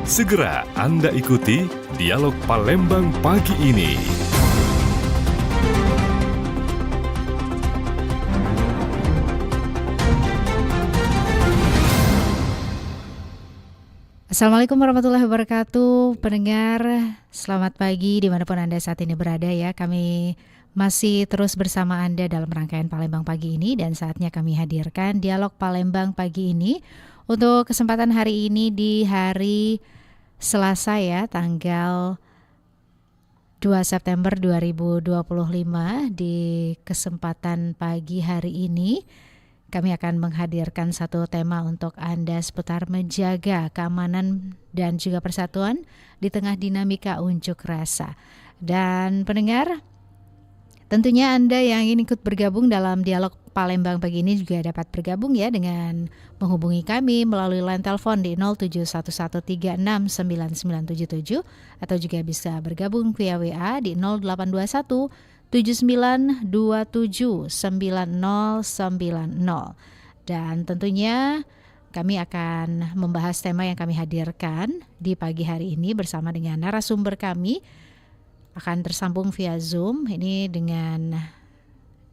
Segera Anda ikuti Dialog Palembang pagi ini. Assalamualaikum warahmatullahi wabarakatuh. Pendengar, selamat pagi dimanapun Anda saat ini berada ya. Kami masih terus bersama Anda dalam rangkaian Palembang pagi ini, dan saatnya kami hadirkan Dialog Palembang pagi ini untuk kesempatan hari ini di hari Selasa ya, tanggal 2 September 2025. Di kesempatan pagi hari ini kami akan menghadirkan satu tema untuk Anda seputar menjaga keamanan dan juga persatuan di tengah dinamika unjuk rasa. Dan pendengar, tentunya Anda yang ingin ikut bergabung dalam Dialog Palembang pagi ini juga dapat bergabung ya dengan menghubungi kami melalui line telepon di 0711369977 atau juga bisa bergabung via WA di 0821 79279090. Dan tentunya kami akan membahas tema yang kami hadirkan di pagi hari ini bersama dengan narasumber kami. Akan tersambung via Zoom ini dengan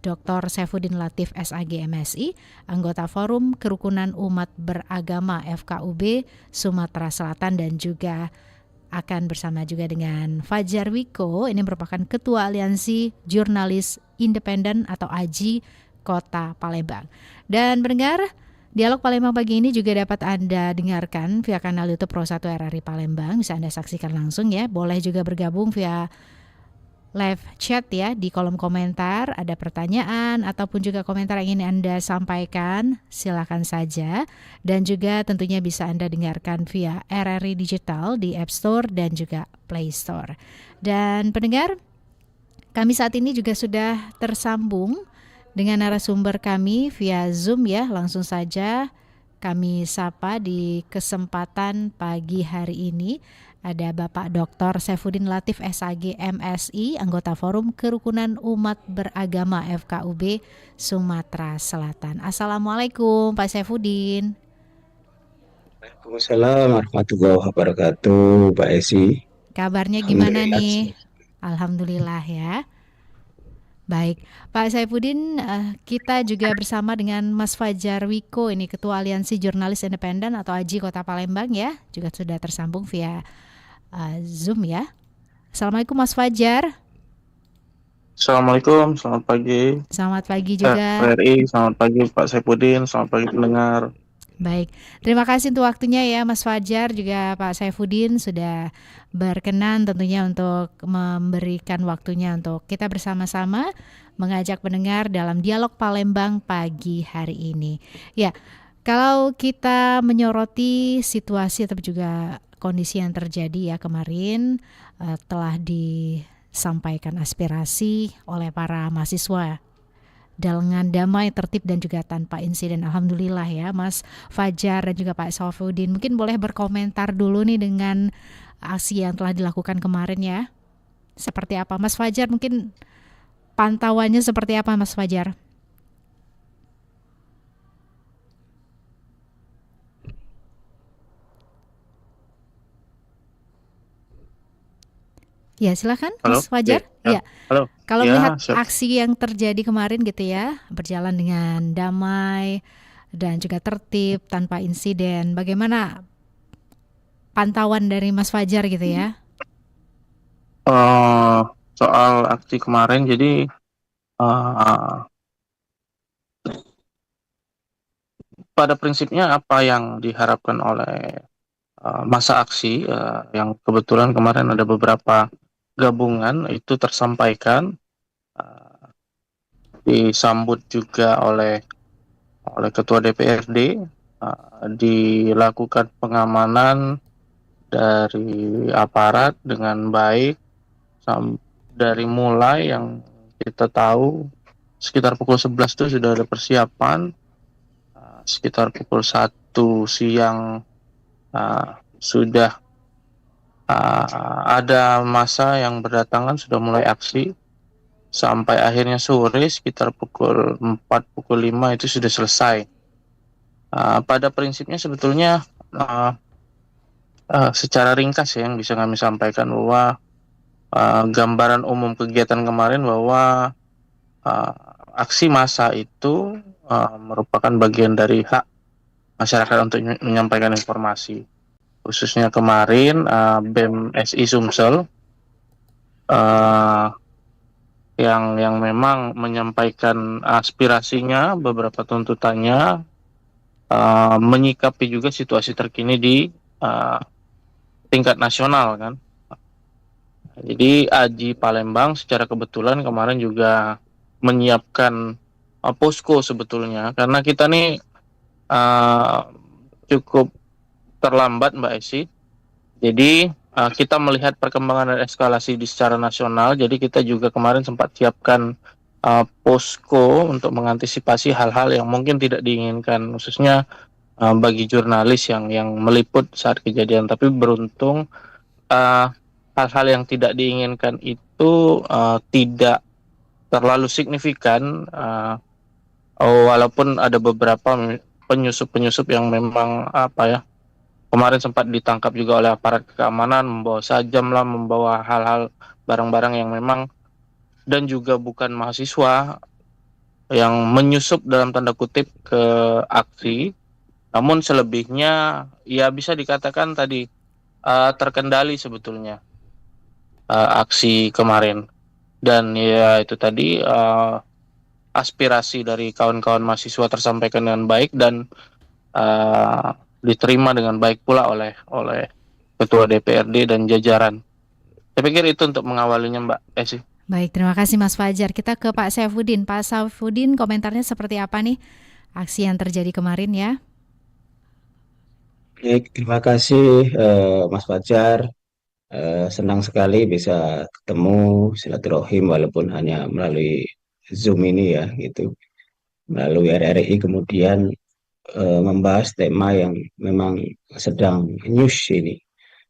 Dr. Saifuddin Latif SAG MSI, anggota Forum Kerukunan Umat Beragama FKUB Sumatera Selatan, dan juga akan bersama juga dengan Fajar Wiko, ini merupakan Ketua Aliansi Jurnalis Independen atau AJI Kota Palembang. Dan pendengar, Dialog Palembang pagi ini juga dapat Anda dengarkan via kanal YouTube Pro 1 RRI Palembang, bisa Anda saksikan langsung ya. Boleh juga bergabung via live chat ya, di kolom komentar ada pertanyaan ataupun juga komentar yang ingin Anda sampaikan, silakan saja. Dan juga tentunya bisa Anda dengarkan via RRI Digital di App Store dan juga Play Store. Dan pendengar, kami saat ini juga sudah tersambung dengan narasumber kami via Zoom ya. Langsung saja kami sapa di kesempatan pagi hari ini. Ada Bapak Dr. Saifuddin Latif SAG MSI, anggota Forum Kerukunan Umat Beragama FKUB Sumatera Selatan. Assalamualaikum Pak Saifuddin. Waalaikumsalam warahmatullahi wabarakatuh, Mbak Esi. Kabarnya gimana Alhamdulillah. nih? Alhamdulillah ya. Baik, Pak Saifuddin, kita juga bersama dengan Mas Fajar Wiko, ini Ketua Aliansi Jurnalis Independen atau AJI Kota Palembang ya, juga sudah tersambung via Zoom ya. Assalamualaikum Mas Fajar. Assalamualaikum, selamat pagi. Selamat pagi juga. RRI, selamat pagi Pak Saifuddin, selamat pagi pendengar. Baik, terima kasih untuk waktunya ya Mas Fajar, juga Pak Saifuddin sudah berkenan tentunya untuk memberikan waktunya untuk kita bersama-sama mengajak pendengar dalam Dialog Palembang pagi hari ini. Ya, kalau kita menyoroti situasi atau juga kondisi yang terjadi ya kemarin, telah disampaikan aspirasi oleh para mahasiswa dengan damai, tertib dan juga tanpa insiden. Alhamdulillah ya Mas Fajar dan juga Pak Saifuddin. Mungkin boleh berkomentar dulu nih dengan aksi yang telah dilakukan kemarin ya. Seperti apa Mas Fajar, mungkin pantauannya seperti apa Mas Fajar? Ya silakan Halo? Mas Fajar. Ya. Halo. Kalau Ya, melihat siap. aksi yang terjadi kemarin gitu ya, berjalan dengan damai dan juga tertib tanpa insiden, bagaimana pantauan dari Mas Fajar gitu ya? Soal aksi kemarin, jadi eh, pada prinsipnya apa yang diharapkan oleh masa aksi, yang kebetulan kemarin ada beberapa gabungan itu tersampaikan, eh, disambut juga oleh Ketua DPRD, dilakukan pengamanan dari aparat dengan baik, dari mulai yang kita tahu sekitar pukul 11 itu sudah ada persiapan, sekitar pukul 1 siang sudah ada massa yang berdatangan, sudah mulai aksi, sampai akhirnya sore sekitar pukul 4, pukul 5 itu sudah selesai. Pada prinsipnya sebetulnya secara ringkas ya yang bisa kami sampaikan bahwa gambaran umum kegiatan kemarin bahwa uh, aksi massa itu merupakan bagian dari hak masyarakat untuk menyampaikan informasi. Khususnya kemarin BEM SI Sumsel uh, yang memang menyampaikan aspirasinya, beberapa tuntutannya, menyikapi juga situasi terkini di uh, tingkat nasional kan. Jadi Aji Palembang secara kebetulan kemarin juga menyiapkan posko sebetulnya karena kita nih cukup terlambat Mbak Esi. Jadi kita melihat perkembangan dan eskalasi di secara nasional. Jadi kita juga kemarin sempat siapkan posko untuk mengantisipasi hal-hal yang mungkin tidak diinginkan, khususnya bagi jurnalis yang meliput saat kejadian. Tapi beruntung uh, hal-hal yang tidak diinginkan itu tidak terlalu signifikan, walaupun ada beberapa penyusup-penyusup yang memang apa ya kemarin sempat ditangkap juga oleh aparat keamanan, membawa sajam lah, membawa hal-hal barang-barang yang memang dan juga bukan mahasiswa yang menyusup dalam tanda kutip ke aksi. Namun selebihnya ya bisa dikatakan tadi terkendali sebetulnya aksi kemarin. Dan ya itu tadi aspirasi dari kawan-kawan mahasiswa tersampaikan dengan baik dan diterima dengan baik pula oleh Ketua DPRD dan jajaran. Saya pikir itu untuk mengawalinya Mbak Esi. Baik, terima kasih Mas Fajar. Kita ke Pak Saifuddin. Pak Saifuddin, komentarnya seperti apa nih aksi yang terjadi kemarin ya? Baik, terima kasih Mas Fajar. Senang sekali bisa ketemu silaturahim walaupun hanya melalui Zoom ini ya gitu. Melalui RRI kemudian membahas tema yang memang sedang news ini.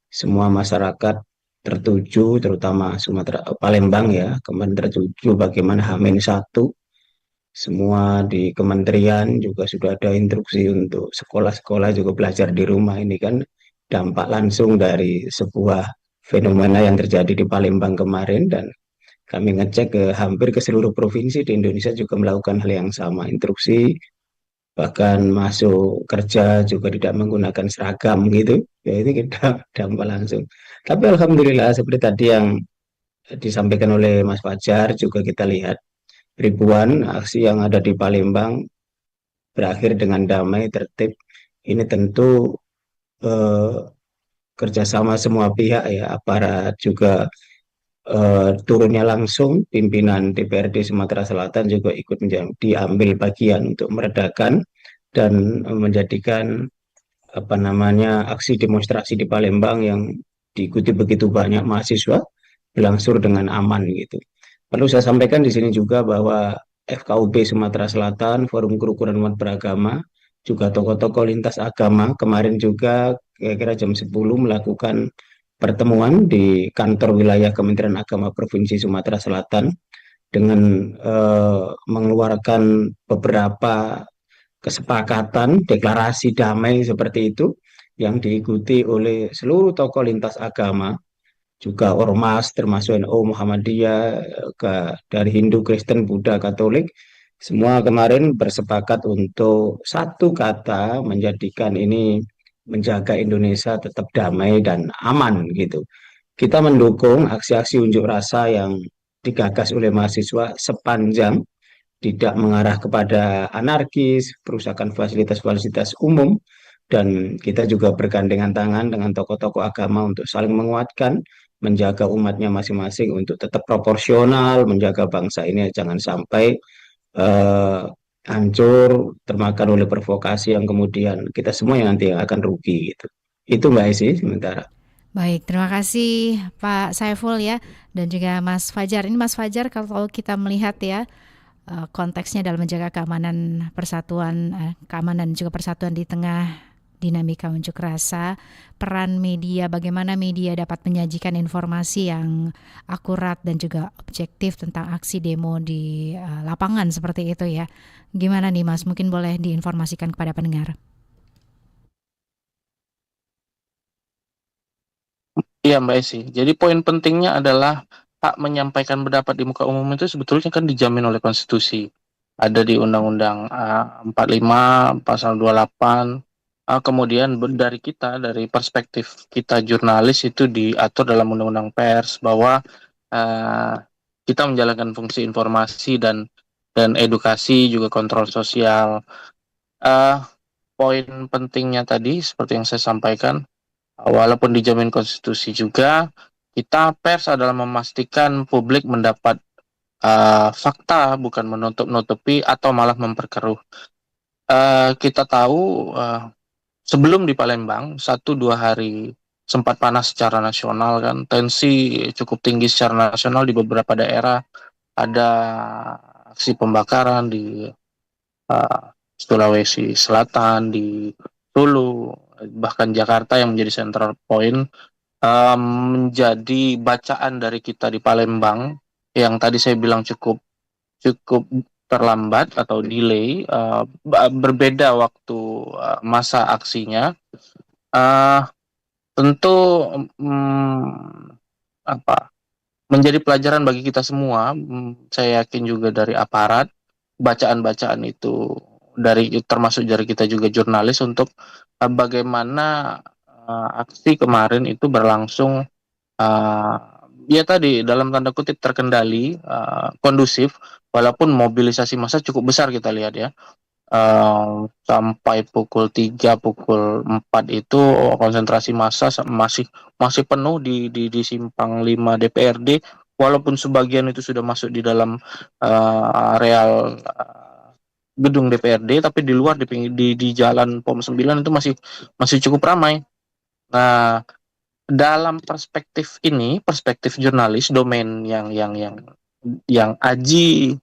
Semua masyarakat tertuju terutama Sumatera Palembang ya, kemarin tertuju bagaimana H-1 semua di kementerian juga sudah ada instruksi untuk sekolah-sekolah juga belajar di rumah. Ini kan dampak langsung dari sebuah fenomena yang terjadi di Palembang kemarin dan kami ngecek ke hampir ke seluruh provinsi di Indonesia juga melakukan hal yang sama. Instruksi bahkan masuk kerja juga tidak menggunakan seragam gitu. Ya ini kita dampak langsung. Tapi alhamdulillah seperti tadi yang disampaikan oleh Mas Fajar juga kita lihat ribuan aksi yang ada di Palembang berakhir dengan damai, tertib. Ini tentu eh, kerjasama semua pihak ya, aparat juga turunnya langsung, pimpinan DPRD Sumatera Selatan juga ikut diambil bagian untuk meredakan dan menjadikan apa namanya aksi demonstrasi di Palembang yang diikuti begitu banyak mahasiswa berlangsung dengan aman gitu. Perlu saya sampaikan di sini juga bahwa FKUB Sumatera Selatan, Forum Kerukunan Umat Beragama, juga tokoh-tokoh lintas agama kemarin juga kira-kira jam 10 melakukan pertemuan di kantor wilayah Kementerian Agama Provinsi Sumatera Selatan dengan mengeluarkan beberapa kesepakatan deklarasi damai seperti itu yang diikuti oleh seluruh tokoh lintas agama juga ormas termasuk NU Muhammadiyah dari Hindu, Kristen, Buddha, Katolik semua kemarin bersepakat untuk satu kata menjadikan ini menjaga Indonesia tetap damai dan aman gitu. Kita mendukung aksi-aksi unjuk rasa yang digagas oleh mahasiswa sepanjang tidak mengarah kepada anarkis, perusakan fasilitas-fasilitas umum, dan kita juga bergandengan tangan dengan tokoh-tokoh agama untuk saling menguatkan, menjaga umatnya masing-masing untuk tetap proporsional, menjaga bangsa ini jangan sampai eh, hancur, termakan oleh provokasi yang kemudian kita semua yang nanti yang akan rugi gitu. Itu Mbak Esi sementara. Baik, terima kasih Pak Saiful ya dan juga Mas Fajar. Ini Mas Fajar kalau kita melihat ya konteksnya dalam menjaga keamanan persatuan, keamanan dan juga persatuan di tengah dinamika unjuk rasa, peran media, bagaimana media dapat menyajikan informasi yang akurat dan juga objektif tentang aksi demo di lapangan seperti itu ya. Gimana nih Mas, mungkin boleh diinformasikan kepada pendengar? Iya Mbak Esi. Jadi poin pentingnya adalah hak menyampaikan pendapat di muka umum itu sebetulnya kan dijamin oleh konstitusi. Ada di Undang-Undang 45 pasal 28. Kemudian dari kita, dari perspektif kita jurnalis itu diatur dalam Undang-Undang Pers bahwa uh, kita menjalankan fungsi informasi dan edukasi juga kontrol sosial. Uh, Poin pentingnya tadi seperti yang saya sampaikan, walaupun dijamin konstitusi juga, kita pers adalah memastikan publik mendapat fakta, bukan menutup-nutupi atau malah memperkeruh. Kita tahu sebelum di Palembang, 1-2 hari sempat panas secara nasional kan, tensi cukup tinggi secara nasional di beberapa daerah, ada aksi pembakaran di uh, Sulawesi Selatan, di Hulu, bahkan Jakarta yang menjadi central point, menjadi bacaan dari kita di Palembang yang tadi saya bilang cukup cukup terlambat atau delay, berbeda waktu masa aksinya. uh, Tentu apa menjadi pelajaran bagi kita semua. Saya yakin juga dari aparat, bacaan-bacaan itu termasuk dari kita juga jurnalis untuk bagaimana aksi kemarin itu berlangsung, uh, ya tadi dalam tanda kutip terkendali, kondusif, walaupun mobilisasi massa cukup besar kita lihat ya. Sampai pukul 3, pukul 4 itu konsentrasi massa masih masih penuh di simpang 5 DPRD, walaupun sebagian itu sudah masuk di dalam areal gedung DPRD, tapi di luar di jalan POM 9 itu masih masih cukup ramai. Nah, dalam perspektif ini, perspektif jurnalis, domain yang Aji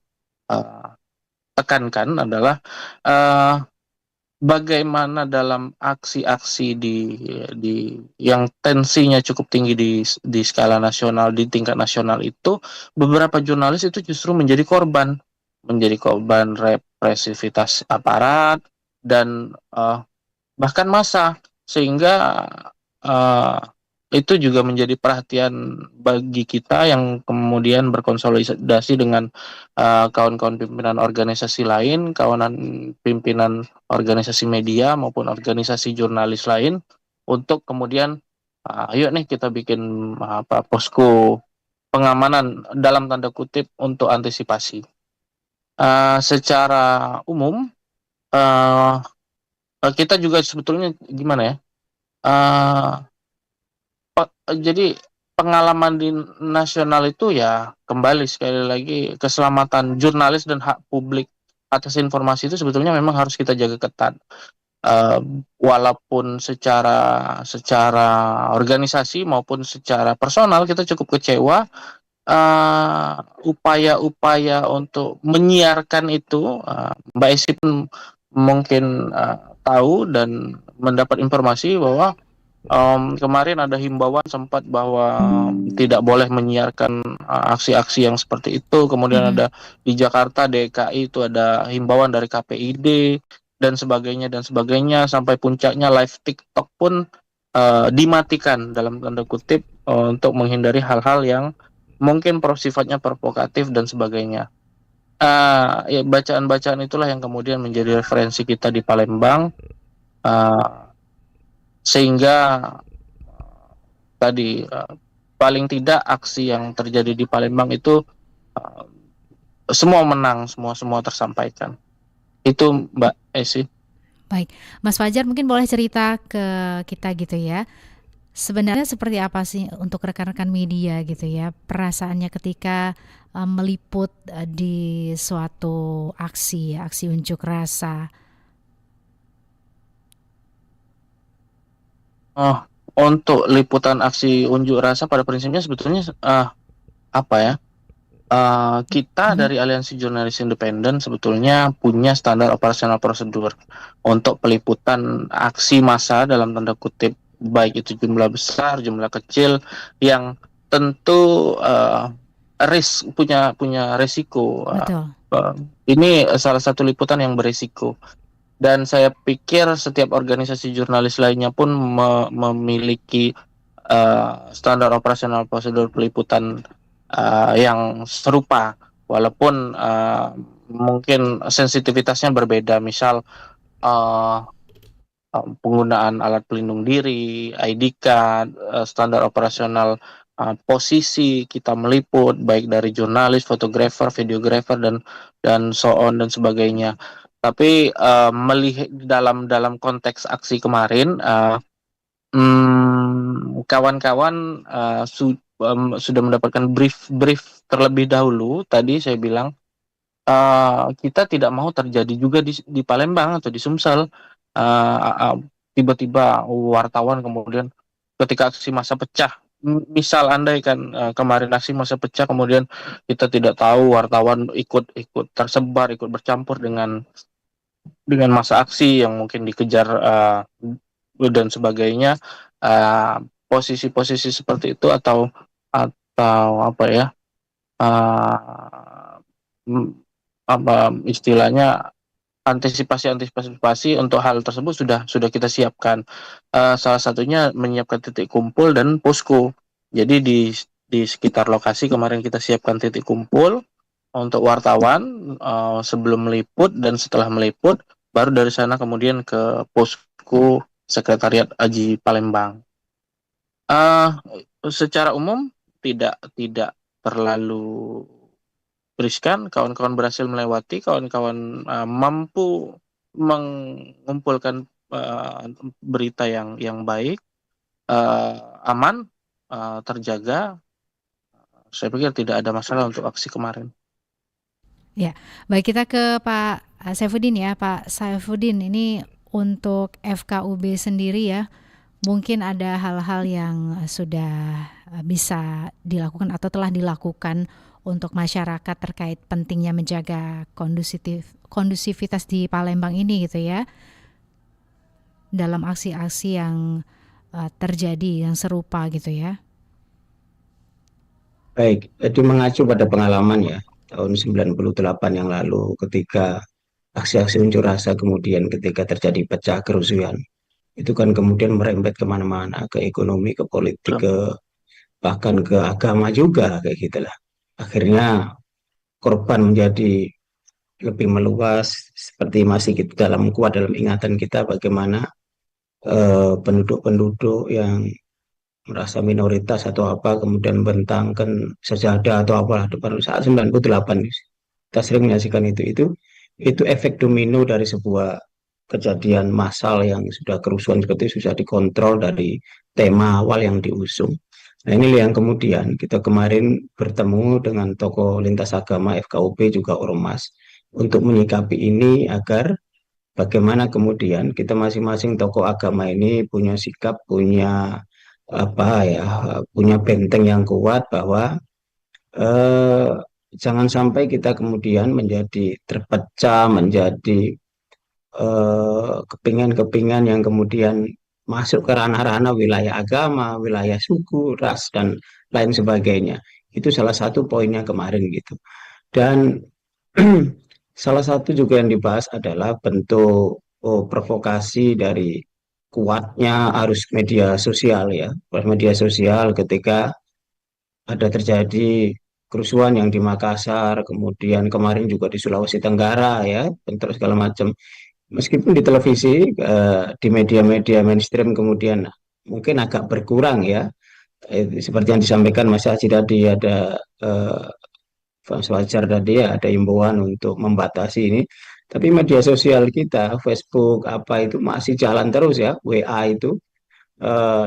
tekankan adalah bagaimana dalam aksi-aksi di yang tensinya cukup tinggi di skala nasional, di tingkat nasional itu, beberapa jurnalis itu justru menjadi korban represivitas aparat dan bahkan massa, sehingga uh, itu juga menjadi perhatian bagi kita yang kemudian berkonsolidasi dengan kawan-kawan pimpinan organisasi lain, kawanan pimpinan organisasi media maupun organisasi jurnalis lain, untuk kemudian ayo nih kita bikin posko pengamanan dalam tanda kutip untuk antisipasi. Secara umum uh, kita juga sebetulnya gimana ya? Jadi pengalaman di nasional itu ya kembali sekali lagi, keselamatan jurnalis dan hak publik atas informasi itu sebetulnya memang harus kita jaga ketat. Walaupun secara organisasi maupun secara personal kita cukup kecewa, upaya-upaya untuk menyiarkan itu, Mbak Esi pun mungkin tahu dan mendapat informasi bahwa kemarin ada himbauan sempat bahwa tidak boleh menyiarkan aksi-aksi yang seperti itu. Kemudian ada di Jakarta, DKI itu ada himbauan dari KPID dan sebagainya, sampai puncaknya live TikTok pun dimatikan dalam tanda kutip, untuk menghindari hal-hal yang mungkin sifatnya provokatif dan sebagainya. Ya, bacaan-bacaan itulah yang kemudian menjadi referensi kita di Palembang, sehingga tadi paling tidak aksi yang terjadi di Palembang itu semua menang, semua tersampaikan. Itu Mbak Esi. Baik, Mas Fajar mungkin boleh cerita ke kita gitu ya. Sebenarnya seperti apa sih untuk rekan-rekan media gitu ya, perasaannya ketika meliput di suatu aksi unjuk rasa? Untuk liputan aksi unjuk rasa pada prinsipnya sebetulnya apa ya? Kita dari Aliansi Jurnalis Independen sebetulnya punya standar operasional prosedur untuk peliputan aksi massa dalam tanda kutip, baik itu jumlah besar, jumlah kecil, yang tentu punya resiko. Ini salah satu liputan yang beresiko. Dan saya pikir setiap organisasi jurnalis lainnya pun memiliki standar operasional prosedur peliputan yang serupa, walaupun mungkin sensitivitasnya berbeda. Misal uh, penggunaan alat pelindung diri, ID card, standar operasional posisi kita meliput, baik dari jurnalis, fotografer, videografer, dan so on dan sebagainya. Tapi melihat dalam konteks aksi kemarin, kawan-kawan sudah mendapatkan brief terlebih dahulu. Tadi saya bilang kita tidak mau terjadi juga di Palembang atau di Sumsel. Tiba-tiba wartawan kemudian ketika aksi massa pecah, misal andai kan kemarin aksi massa pecah, kemudian kita tidak tahu, wartawan ikut tersebar, ikut bercampur dengan massa aksi yang mungkin dikejar dan sebagainya. Posisi-posisi seperti itu atau apa ya, apa istilahnya, antisipasi untuk hal tersebut sudah kita siapkan. Salah satunya menyiapkan titik kumpul dan posko. Jadi di sekitar lokasi kemarin kita siapkan titik kumpul untuk wartawan sebelum meliput dan setelah meliput, baru dari sana kemudian ke posko Sekretariat Haji Palembang. Secara umum tidak terlalu riskan, kawan-kawan berhasil melewati, kawan-kawan mampu mengumpulkan berita yang baik, aman, terjaga. Saya pikir tidak ada masalah untuk aksi kemarin. Ya, baik, kita ke Pak Saifuddin ya. Pak Saifuddin, ini untuk FKUB sendiri ya, mungkin ada hal-hal yang sudah bisa dilakukan atau telah dilakukan untuk masyarakat terkait pentingnya menjaga kondusivitas di Palembang ini gitu ya, dalam aksi-aksi yang terjadi yang serupa gitu ya. Baik, jadi mengacu pada pengalaman ya, tahun 98 yang lalu ketika aksi-aksi unjuk rasa kemudian ketika terjadi pecah kerusuhan, itu kan kemudian merembet kemana-mana, ke ekonomi, ke politik, bahkan ke agama juga, kayak gitulah. Akhirnya korban menjadi lebih meluas, seperti masih kita kuat dalam ingatan kita bagaimana penduduk-penduduk yang merasa minoritas atau apa kemudian bentangkan sejadah atau apalah depan saat 98. Kita sering menyaksikan itu efek domino dari sebuah kejadian massal yang sudah kerusuhan seperti itu, susah dikontrol dari tema awal yang diusung. Nah, ini yang kemudian kita kemarin bertemu dengan tokoh lintas agama FKUB juga Ormas untuk menyikapi ini agar bagaimana kemudian kita masing-masing tokoh agama ini punya sikap, punya punya benteng yang kuat bahwa jangan sampai kita kemudian menjadi terpecah, menjadi kepingan-kepingan yang kemudian masuk ke ranah-ranah wilayah agama, wilayah suku, ras, dan lain sebagainya. Itu salah satu poinnya kemarin gitu. Dan salah satu juga yang dibahas adalah bentuk provokasi dari kuatnya arus media sosial ya. Media sosial ketika ada terjadi kerusuhan yang di Makassar, kemudian kemarin juga di Sulawesi Tenggara ya, bentrok segala macam. Meskipun di televisi, di media-media mainstream kemudian mungkin agak berkurang ya. Seperti yang disampaikan Mas Haji tadi, ada wajar tadi ya, ada himbauan untuk membatasi ini. Tapi media sosial kita, Facebook apa itu masih jalan terus ya, WA itu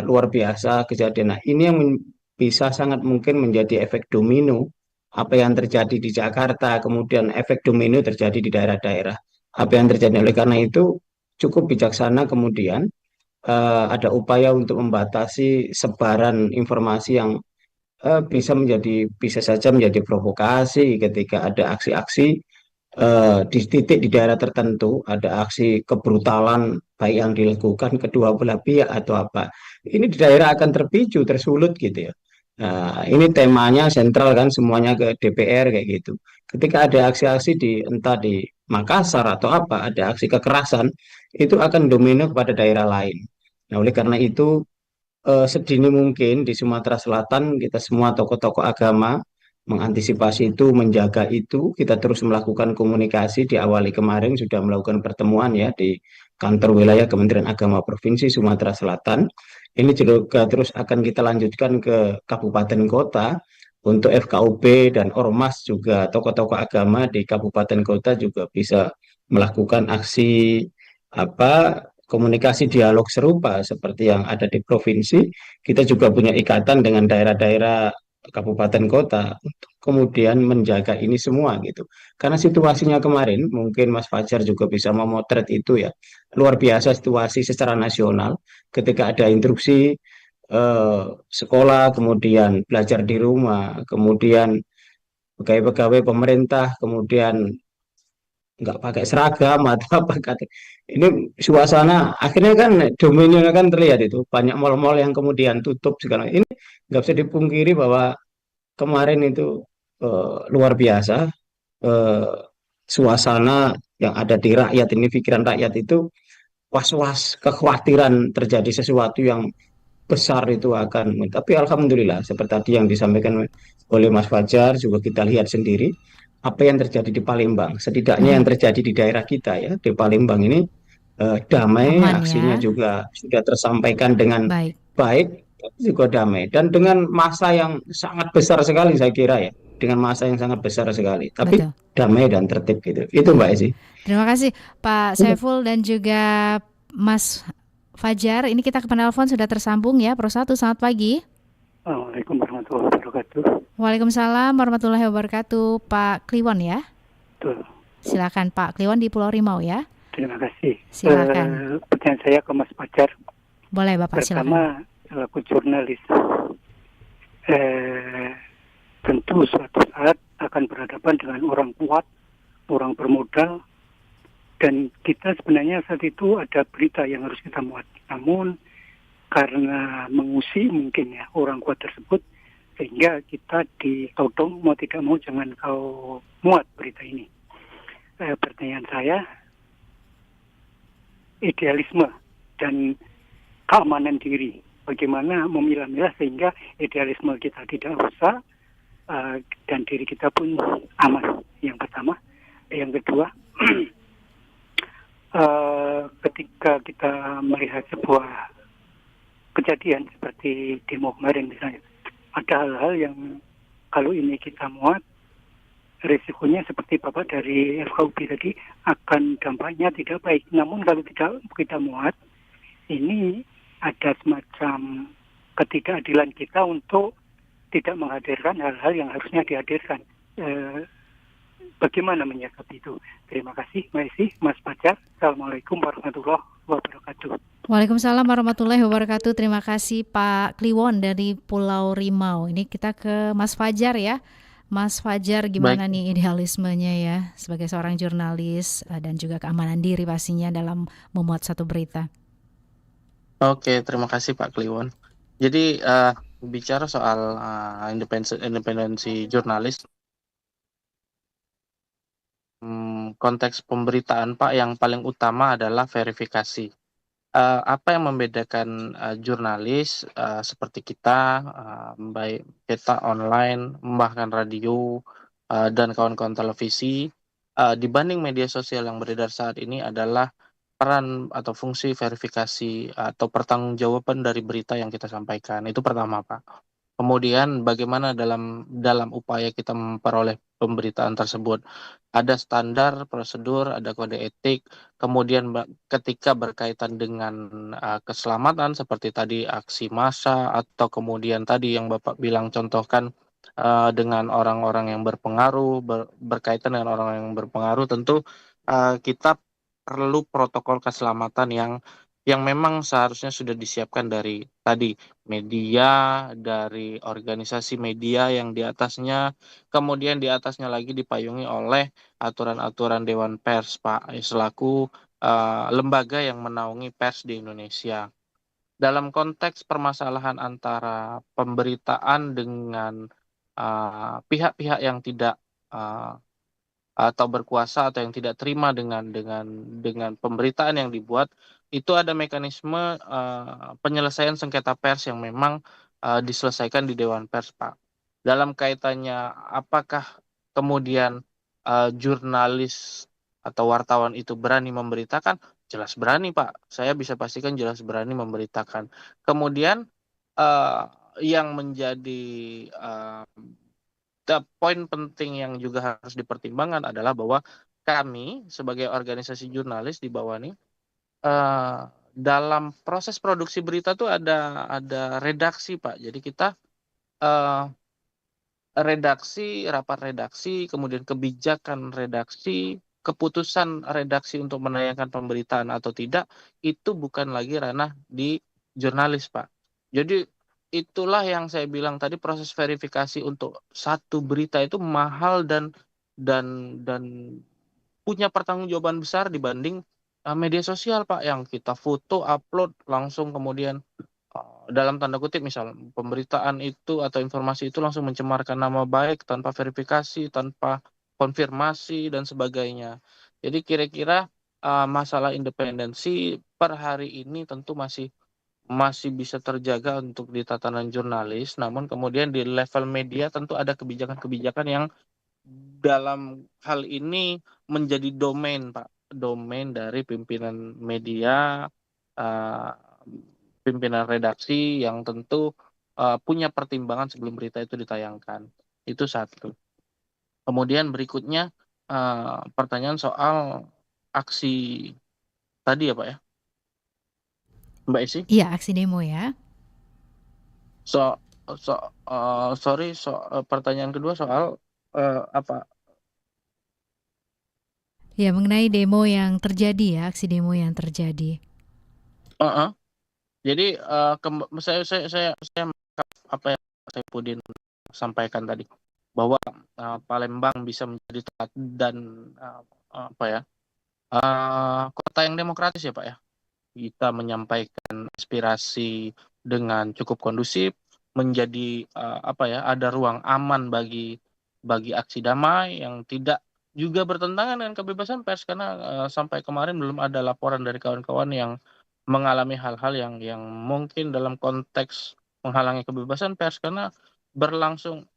luar biasa kejadian. Nah, ini yang bisa sangat mungkin menjadi efek domino. Apa yang terjadi di Jakarta, kemudian efek domino terjadi di daerah-daerah. Apa yang terjadi, oleh karena itu cukup bijaksana kemudian ada upaya untuk membatasi sebaran informasi yang bisa saja menjadi provokasi ketika ada aksi-aksi di titik di daerah tertentu, ada aksi kebrutalan baik yang dilakukan kedua belah pihak atau apa. Ini di daerah akan terpicu, tersulut gitu ya. Nah, ini temanya sentral kan, semuanya ke DPR kayak gitu. Ketika ada aksi-aksi entah di Makassar atau apa, ada aksi kekerasan, itu akan domino kepada daerah lain. Nah, oleh karena itu sedini mungkin di Sumatera Selatan kita semua tokoh-tokoh agama mengantisipasi itu, menjaga itu. Kita terus melakukan komunikasi. Diawali kemarin sudah melakukan pertemuan ya di kantor wilayah Kementerian Agama Provinsi Sumatera Selatan. Ini juga terus akan kita lanjutkan ke kabupaten kota untuk FKUP dan Ormas juga tokoh-tokoh agama di kabupaten kota juga bisa melakukan aksi apa komunikasi dialog serupa seperti yang ada di provinsi. Kita juga punya ikatan dengan daerah-daerah kabupaten kota untuk kemudian menjaga ini semua gitu. Karena situasinya kemarin, mungkin Mas Fajar juga bisa memotret itu ya. Luar biasa situasi secara nasional ketika ada instruksi sekolah, kemudian belajar di rumah, kemudian pegawai-pegawai pemerintah, kemudian nggak pakai seragam atau apa kata. Ini suasana akhirnya kan domainnya kan terlihat itu banyak mal-mal yang kemudian tutup segala. Ini nggak bisa dipungkiri bahwa kemarin itu luar biasa eh, suasana yang ada di rakyat ini pikiran rakyat itu was-was kekhawatiran terjadi sesuatu yang besar itu akan tapi alhamdulillah seperti tadi yang disampaikan oleh Mas Fajar juga kita lihat sendiri apa yang terjadi di Palembang setidaknya yang Mhm. terjadi di daerah kita ya di Palembang ini damai Aman aksinya ya. juga sudah tersampaikan dengan Baik, baik tapi juga damai dan dengan masa yang sangat besar sekali saya kira ya dengan masa yang sangat besar sekali tapi betul. damai dan tertib gitu itu Iya. Mbak Esi. Terima kasih Pak Saiful dan juga Mas Fajar. Ini kita ke penelpon sudah tersambung ya. Pro 1, selamat pagi. Assalamualaikum warahmatullahi wabarakatuh. Waalaikumsalam warahmatullahi wabarakatuh. Pak Kliwon ya. Betul. Silakan Pak Kliwon di Pulau Rimau ya. Terima kasih. Silakan. Pertanyaan saya ke Mas Fajar. Boleh Bapak silakan. Pertama, selaku jurnalis, tentu suatu saat akan berhadapan dengan orang kuat, orang bermodal, dan kita sebenarnya saat itu ada berita yang harus kita muat. Namun karena mengusi mungkin ya orang kuat tersebut, sehingga kita ditodong mau tidak mau jangan kau muat berita ini. Pertanyaan saya, idealisme dan keamanan diri. Bagaimana memilah-milah sehingga idealisme kita tidak rusak dan diri kita pun aman. Yang pertama. Yang kedua, ketika kita melihat sebuah kejadian seperti demo kemarin misalnya, ada hal-hal yang kalau ini kita muat, risikonya seperti Bapak dari FKUP tadi akan dampaknya tidak baik. Namun kalau tidak kita muat, ini ada semacam ketidakadilan kita untuk tidak menghadirkan hal-hal yang harusnya dihadirkan. Bagaimana menyikapi itu? Terima kasih, Mas Fajar. Assalamualaikum warahmatullahi wabarakatuh. Waalaikumsalam warahmatullahi wabarakatuh. Terima kasih Pak Kliwon dari Pulau Rimau. Ini kita ke Mas Fajar ya. Mas Fajar, gimana Baik, nih idealismenya ya sebagai seorang jurnalis dan juga keamanan diri pastinya dalam memuat satu berita. oke, terima kasih Pak Kliwon. Jadi bicara soal independensi jurnalis, konteks pemberitaan Pak yang paling utama adalah verifikasi. Apa yang membedakan jurnalis seperti kita, baik cetak online, bahkan radio, dan kawan-kawan televisi, dibanding media sosial yang beredar saat ini adalah peran atau fungsi verifikasi atau pertanggungjawaban dari berita yang kita sampaikan. Itu pertama, Pak. Kemudian bagaimana dalam upaya kita memperoleh pemberitaan tersebut. Ada standar, prosedur, ada kode etik. Kemudian ketika berkaitan dengan keselamatan seperti tadi aksi massa atau kemudian tadi yang Bapak bilang contohkan dengan orang-orang yang berpengaruh, berkaitan dengan orang yang berpengaruh, tentu kita perlu protokol keselamatan yang memang seharusnya sudah disiapkan dari tadi media, dari organisasi media yang di atasnya, kemudian di atasnya lagi dipayungi oleh aturan-aturan Dewan Pers, Pak, selaku lembaga yang menaungi pers di Indonesia. Dalam konteks permasalahan antara pemberitaan dengan pihak-pihak yang tidak atau berkuasa atau yang tidak terima dengan pemberitaan yang dibuat, itu ada mekanisme penyelesaian sengketa pers yang memang diselesaikan di Dewan Pers, Pak. Dalam kaitannya apakah kemudian jurnalis atau wartawan itu berani memberitakan? Jelas berani, Pak. Saya bisa pastikan jelas berani memberitakan. Kemudian yang menjadi poin penting yang juga harus dipertimbangkan adalah bahwa kami sebagai organisasi jurnalis di bawah ini dalam proses produksi berita tuh ada redaksi, Pak. Jadi kita rapat redaksi, kemudian kebijakan redaksi, keputusan redaksi untuk menayangkan pemberitaan atau tidak, itu bukan lagi ranah di jurnalis, Pak. Jadi itulah yang saya bilang tadi, proses verifikasi untuk satu berita itu mahal dan punya pertanggungjawaban besar dibanding media sosial, Pak, yang kita foto, upload, langsung kemudian dalam tanda kutip misal pemberitaan itu atau informasi itu langsung mencemarkan nama baik tanpa verifikasi, tanpa konfirmasi dan sebagainya. Jadi kira-kira masalah independensi per hari ini tentu masih bisa terjaga untuk di tatanan jurnalis, namun kemudian di level media tentu ada kebijakan-kebijakan yang dalam hal ini menjadi domain, Pak, domain dari pimpinan media, pimpinan redaksi yang tentu punya pertimbangan sebelum berita itu ditayangkan. Itu satu. Kemudian berikutnya pertanyaan soal aksi tadi ya, Pak ya, Mbak Isi? Iya, aksi demo ya. Pertanyaan kedua soal apa? Ya, mengenai demo yang terjadi ya, aksi demo yang terjadi. Jadi saya apa yang Saipudin sampaikan tadi, bahwa Palembang bisa menjadi tempat dan kota yang demokratis ya, Pak ya. Kita menyampaikan aspirasi dengan cukup kondusif, menjadi ada ruang aman bagi aksi damai yang tidak juga bertentangan dengan kebebasan pers, karena sampai kemarin belum ada laporan dari kawan-kawan yang mengalami hal-hal yang mungkin dalam konteks menghalangi kebebasan pers, karena berlangsung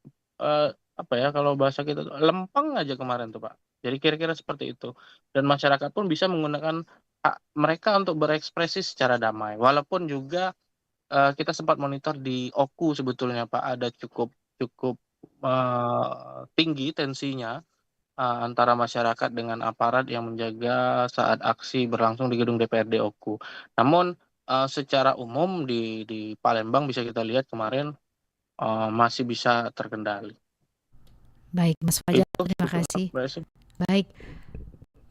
kalau bahasa kita lempeng aja kemarin tuh, Pak. Jadi kira-kira seperti itu, dan masyarakat pun bisa menggunakan hak mereka untuk berekspresi secara damai, walaupun juga kita sempat monitor di Oku sebetulnya, Pak, ada cukup tinggi tensinya antara masyarakat dengan aparat yang menjaga saat aksi berlangsung di gedung DPRD Oku. Namun secara umum di Palembang bisa kita lihat kemarin masih bisa terkendali. Baik, Mas Fajar, terima kasih. Baik,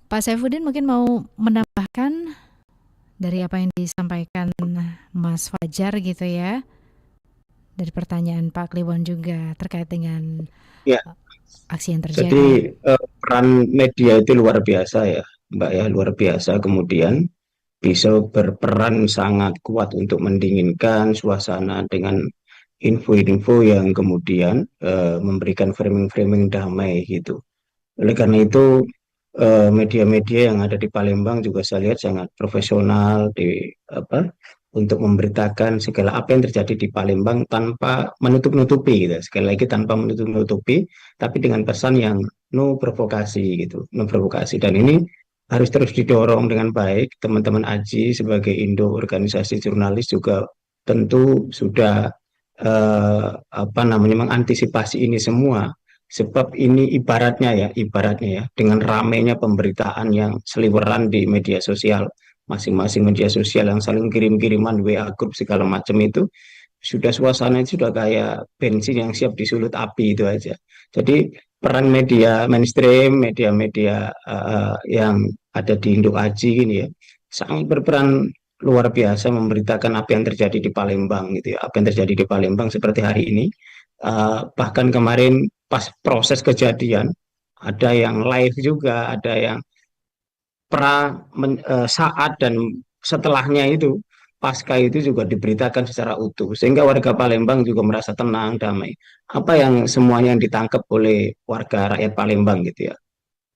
Pak Saifuddin mungkin mau menambahkan dari apa yang disampaikan Mas Fajar gitu ya, dari pertanyaan Pak Kliwon juga terkait dengan aksi yang terjadi. Jadi peran media itu luar biasa ya, Mbak ya, luar biasa. Kemudian bisa berperan sangat kuat untuk mendinginkan suasana dengan info-info yang kemudian memberikan framing-framing damai gitu. Oleh karena itu media-media yang ada di Palembang juga saya lihat sangat profesional untuk memberitakan segala apa yang terjadi di Palembang tanpa menutup-nutupi gitu. Sekali lagi tanpa menutup-nutupi, tapi dengan pesan yang no provokasi gitu, no provokasi. Dan ini harus terus didorong dengan baik. Teman-teman AJI sebagai Indo organisasi jurnalis juga tentu sudah mengantisipasi ini semua. Sebab ini ibaratnya ya, dengan ramainya pemberitaan yang seliweran di media sosial, masing-masing media sosial yang saling kirim-kiriman WA grup segala macam itu, suasana itu sudah kayak bensin yang siap disulut api itu aja. Jadi peran media mainstream, media-media yang ada di Indo AJI ini ya, sangat berperan luar biasa memberitakan apa yang terjadi di Palembang gitu ya, apa yang terjadi di Palembang seperti hari ini. Bahkan kemarin pas proses kejadian ada yang live juga, ada yang saat dan setelahnya itu, pasca itu juga diberitakan secara utuh, sehingga warga Palembang juga merasa tenang, damai. Apa yang semuanya yang ditangkap oleh warga rakyat Palembang gitu ya.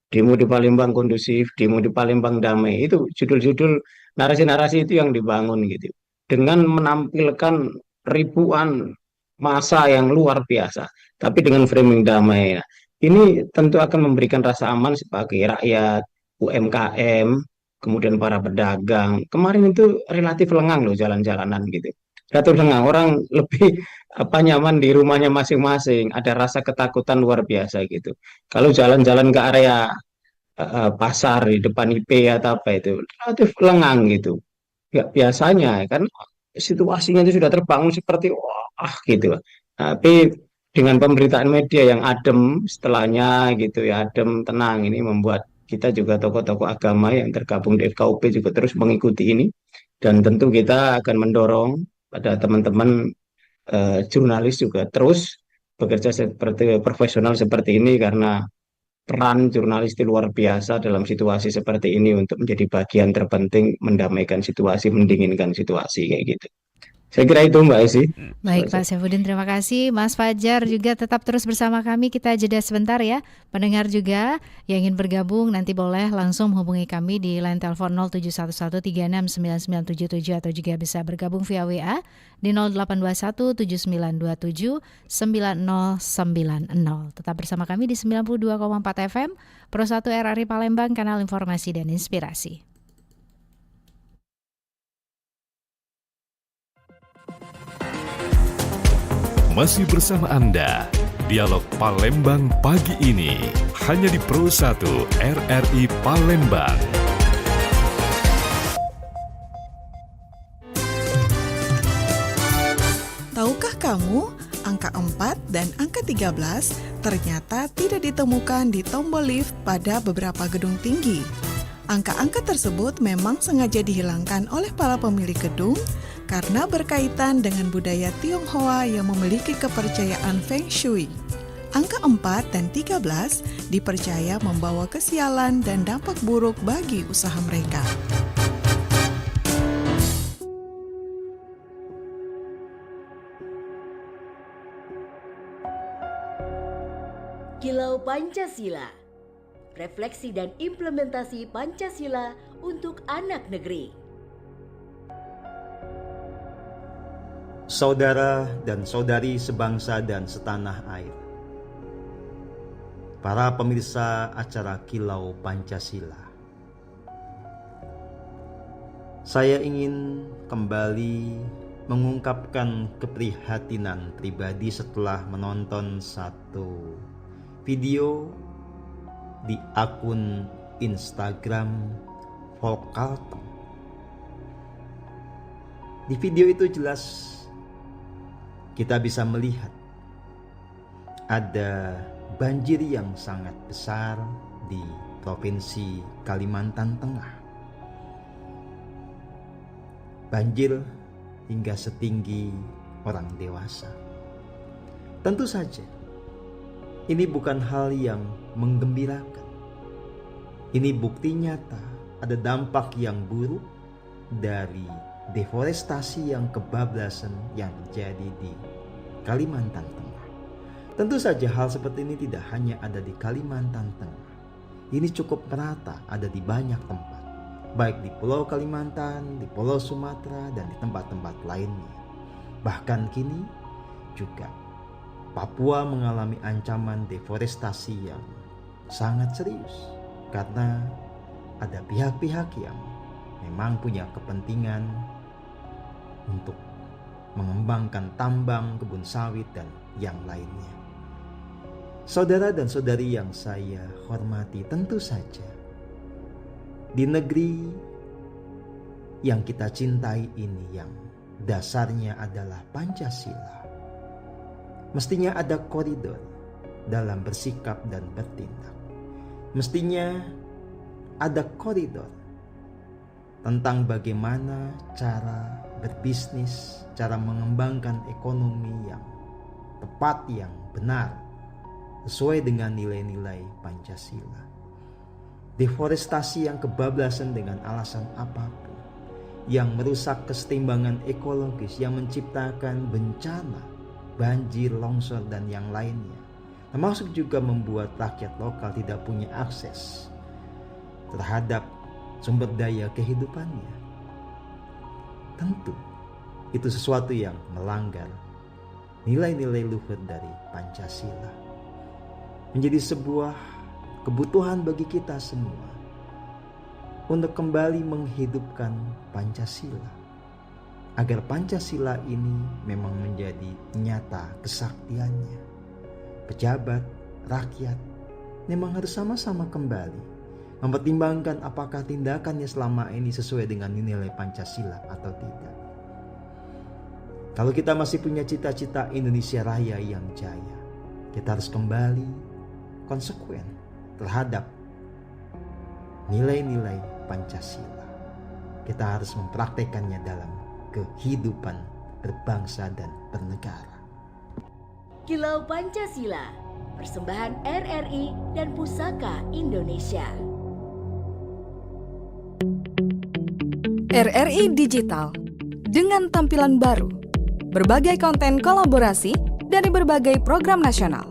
demo di Palembang kondusif, demo di Palembang damai. Itu judul-judul narasi-narasi itu yang dibangun gitu. Dengan menampilkan ribuan massa yang luar biasa, tapi dengan framing damai. Nah, ini tentu akan memberikan rasa aman sebagai rakyat, UMKM, kemudian para pedagang. Kemarin itu relatif lengang loh jalan-jalanan gitu. Relatif lengang, orang lebih nyaman di rumahnya masing-masing. Ada rasa ketakutan luar biasa gitu. Kalau jalan-jalan ke area pasar di depan IP atau apa itu relatif lengang gitu. Ya, biasanya kan situasinya itu sudah terbangun seperti wah gitu. Tapi dengan pemberitaan media yang adem setelahnya gitu ya, adem tenang, ini membuat kita juga tokoh-tokoh agama yang tergabung di FKUP juga terus mengikuti ini, dan tentu kita akan mendorong pada teman-teman jurnalis juga terus bekerja seperti profesional seperti ini, karena peran jurnalis itu luar biasa dalam situasi seperti ini untuk menjadi bagian terpenting mendamaikan situasi, mendinginkan situasi kayak gitu. Saya kira itu Mbak Esi. Baik Pak Saifuddin, terima kasih. Mas Fajar juga tetap terus bersama kami. Kita jeda sebentar ya. Pendengar juga yang ingin bergabung nanti boleh langsung menghubungi kami di line telepon 0711369977 atau juga bisa bergabung via WA di 082179279090. Tetap bersama kami di 92,4 FM Pro 1 RRI Palembang, kanal informasi dan inspirasi. Masih bersama Anda, Dialog Palembang pagi ini, hanya di Pro 1 RRI Palembang. Tahukah kamu, angka 4 dan angka 13 ternyata tidak ditemukan di tombol lift pada beberapa gedung tinggi. Angka-angka tersebut memang sengaja dihilangkan oleh para pemilik gedung karena berkaitan dengan budaya Tionghoa yang memiliki kepercayaan Feng Shui. Angka 4 dan 13 dipercaya membawa kesialan dan dampak buruk bagi usaha mereka. Kilau Pancasila, refleksi dan implementasi Pancasila untuk anak negeri. Saudara dan saudari sebangsa dan setanah air, para pemirsa acara Kilau Pancasila, saya ingin kembali mengungkapkan keprihatinan pribadi setelah menonton satu video di akun Instagram Volcarton. Di video itu jelas kita bisa melihat ada banjir yang sangat besar di Provinsi Kalimantan Tengah. Banjir hingga setinggi orang dewasa. Tentu saja, ini bukan hal yang menggembirakan. Ini bukti nyata ada dampak yang buruk dari deforestasi yang kebablasan yang terjadi di Kalimantan Tengah. Tentu saja hal seperti ini tidak hanya ada di Kalimantan Tengah. Ini cukup merata ada di banyak tempat, baik di Pulau Kalimantan, di Pulau Sumatera, dan di tempat-tempat lainnya. Bahkan kini juga Papua mengalami ancaman deforestasi yang sangat serius karena ada pihak-pihak yang memang punya kepentingan untuk mengembangkan tambang, kebun sawit, dan yang lainnya. Saudara dan saudari yang saya hormati, tentu saja di negeri yang kita cintai ini, yang dasarnya adalah Pancasila, mestinya ada koridor dalam bersikap dan bertindak. Mestinya ada koridor tentang bagaimana cara berbisnis, cara mengembangkan ekonomi yang tepat, yang benar, sesuai dengan nilai-nilai Pancasila. Deforestasi yang kebablasan dengan alasan apapun, yang merusak kesetimbangan ekologis, yang menciptakan bencana, banjir, longsor, dan yang lainnya, termasuk juga membuat rakyat lokal tidak punya akses terhadap sumber daya kehidupannya. Tentu itu sesuatu yang melanggar nilai-nilai luhur dari Pancasila. Menjadi sebuah kebutuhan bagi kita semua untuk kembali menghidupkan Pancasila, agar Pancasila ini memang menjadi nyata kesaktiannya. Pejabat, rakyat memang harus sama-sama kembali mempertimbangkan apakah tindakannya selama ini sesuai dengan nilai Pancasila atau tidak. Kalau kita masih punya cita-cita Indonesia Raya yang jaya, kita harus kembali konsekuen terhadap nilai-nilai Pancasila. Kita harus mempraktekannya dalam kehidupan berbangsa dan bernegara. Kilau Pancasila, persembahan RRI dan Pusaka Indonesia. RRI Digital dengan tampilan baru, berbagai konten kolaborasi dari berbagai program nasional,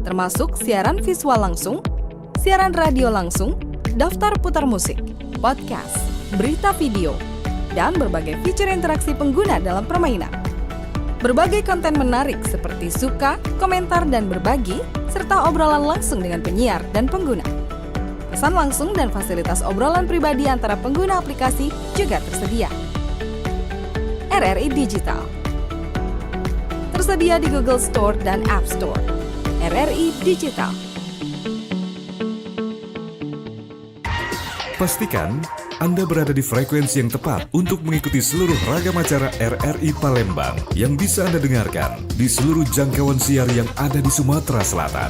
termasuk siaran visual langsung, siaran radio langsung, daftar putar musik, podcast, berita video, dan berbagai fitur interaksi pengguna dalam permainan. Berbagai konten menarik seperti suka, komentar, dan berbagi, serta obrolan langsung dengan penyiar dan pengguna. Pesan langsung dan fasilitas obrolan pribadi antara pengguna aplikasi juga tersedia. RRI Digital tersedia di Google Store dan App Store. RRI Digital. Pastikan Anda berada di frekuensi yang tepat untuk mengikuti seluruh ragam acara RRI Palembang yang bisa Anda dengarkan di seluruh jangkauan siar yang ada di Sumatera Selatan.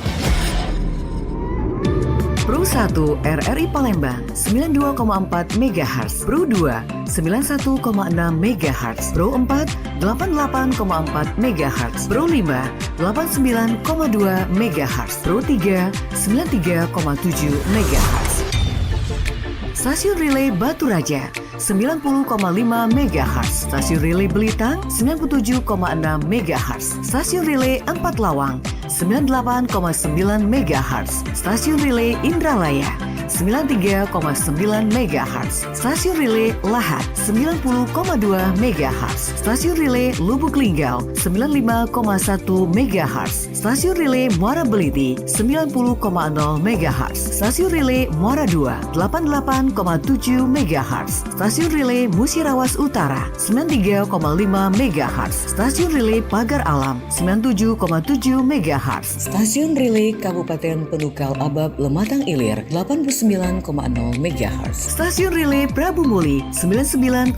Pro 1 RRI Palembang 92,4 MHz, Pro 2 91,6 MHz, Pro 4 88,4 MHz, Pro 5 89,2 MHz, Pro 3 93,7 MHz. Stasiun Relay Batu Raja 90,5 MHz, Stasiun Relay Belitang 97,6 MHz, Stasiun Relay 4 Lawang 98,9 MHz, Stasiun Relay Indralaya 93,9 MHz, Stasiun Relay Lahat 90,2 MHz, Stasiun Relay Lubuk Linggau 95,1 MHz, Stasiun Relay Muara Beliti 90,0 MHz, Stasiun Relay Muara 2 88,7 MHz, Stasiun Relay Musirawas Utara 93,5 MHz, Stasiun Relay Pagar Alam 97,7 MHz, Stasiun Relay Kabupaten Penukal Abab Lematang Ilir 89,0 MHz, Stasiun Relay Prabu Muli 99,9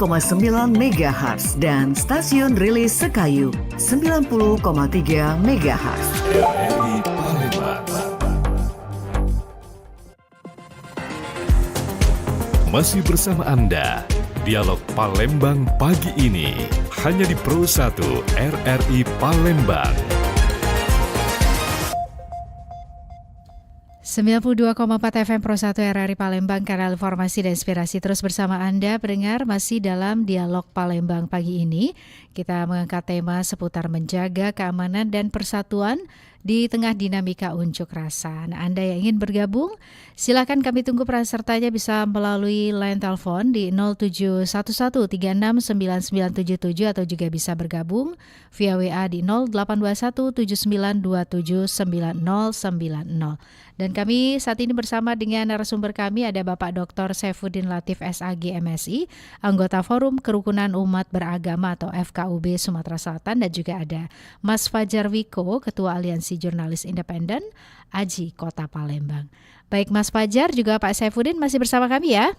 MHz, dan Stasiun Relay Sekayu 90,3 MHz. RRI Palembang. Masih bersama Anda, Dialog Palembang pagi ini hanya di Pro 1 RRI Palembang. 92,4 FM Pro 1 RRI Palembang, kanal informasi dan inspirasi. Terus bersama Anda pendengar, masih dalam Dialog Palembang pagi ini. Kita mengangkat tema seputar menjaga keamanan dan persatuan di tengah dinamika unjuk rasa. Nah, Anda yang ingin bergabung, silakan kami tunggu peran sertanya bisa melalui line telepon di 0711369977 atau juga bisa bergabung via WA di 082179279090. Dan kami saat ini bersama dengan narasumber kami ada Bapak Dr. Saifuddin Latif SAG MSI, anggota Forum Kerukunan Umat Beragama atau FKUB Sumatera Selatan, dan juga ada Mas Fajar Wiko, Ketua Aliansi Jurnalis Independen AJI Kota Palembang. Baik Mas Fajar, juga Pak Saifuddin masih bersama kami ya?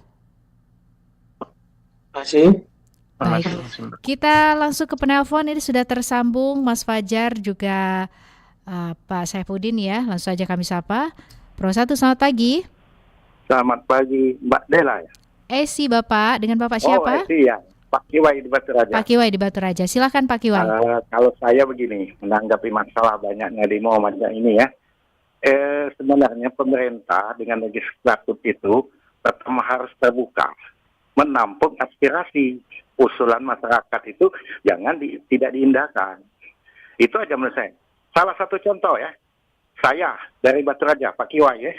Masih. Baik, kita langsung ke penelpon. Ini sudah tersambung Mas Fajar juga Pak Saifuddin ya. Langsung saja kami sapa. Pro 1, selamat pagi. Selamat pagi Mbak Dela ya. Si Bapak, dengan Bapak siapa? Ya, Pak Kiwai di Batu Raja. Pak Kiwai di Batu Raja, silakan Pak Kiwai. Kalau saya begini, menanggapi masalah banyaknya demo macam ini ya. Sebenarnya pemerintah dengan legislatif itu pertama harus terbuka, menampung aspirasi usulan masyarakat itu, jangan tidak diindahkan. Itu aja menurut saya. Salah satu contoh ya, saya dari Batu Raja, Pak Kiwai ya.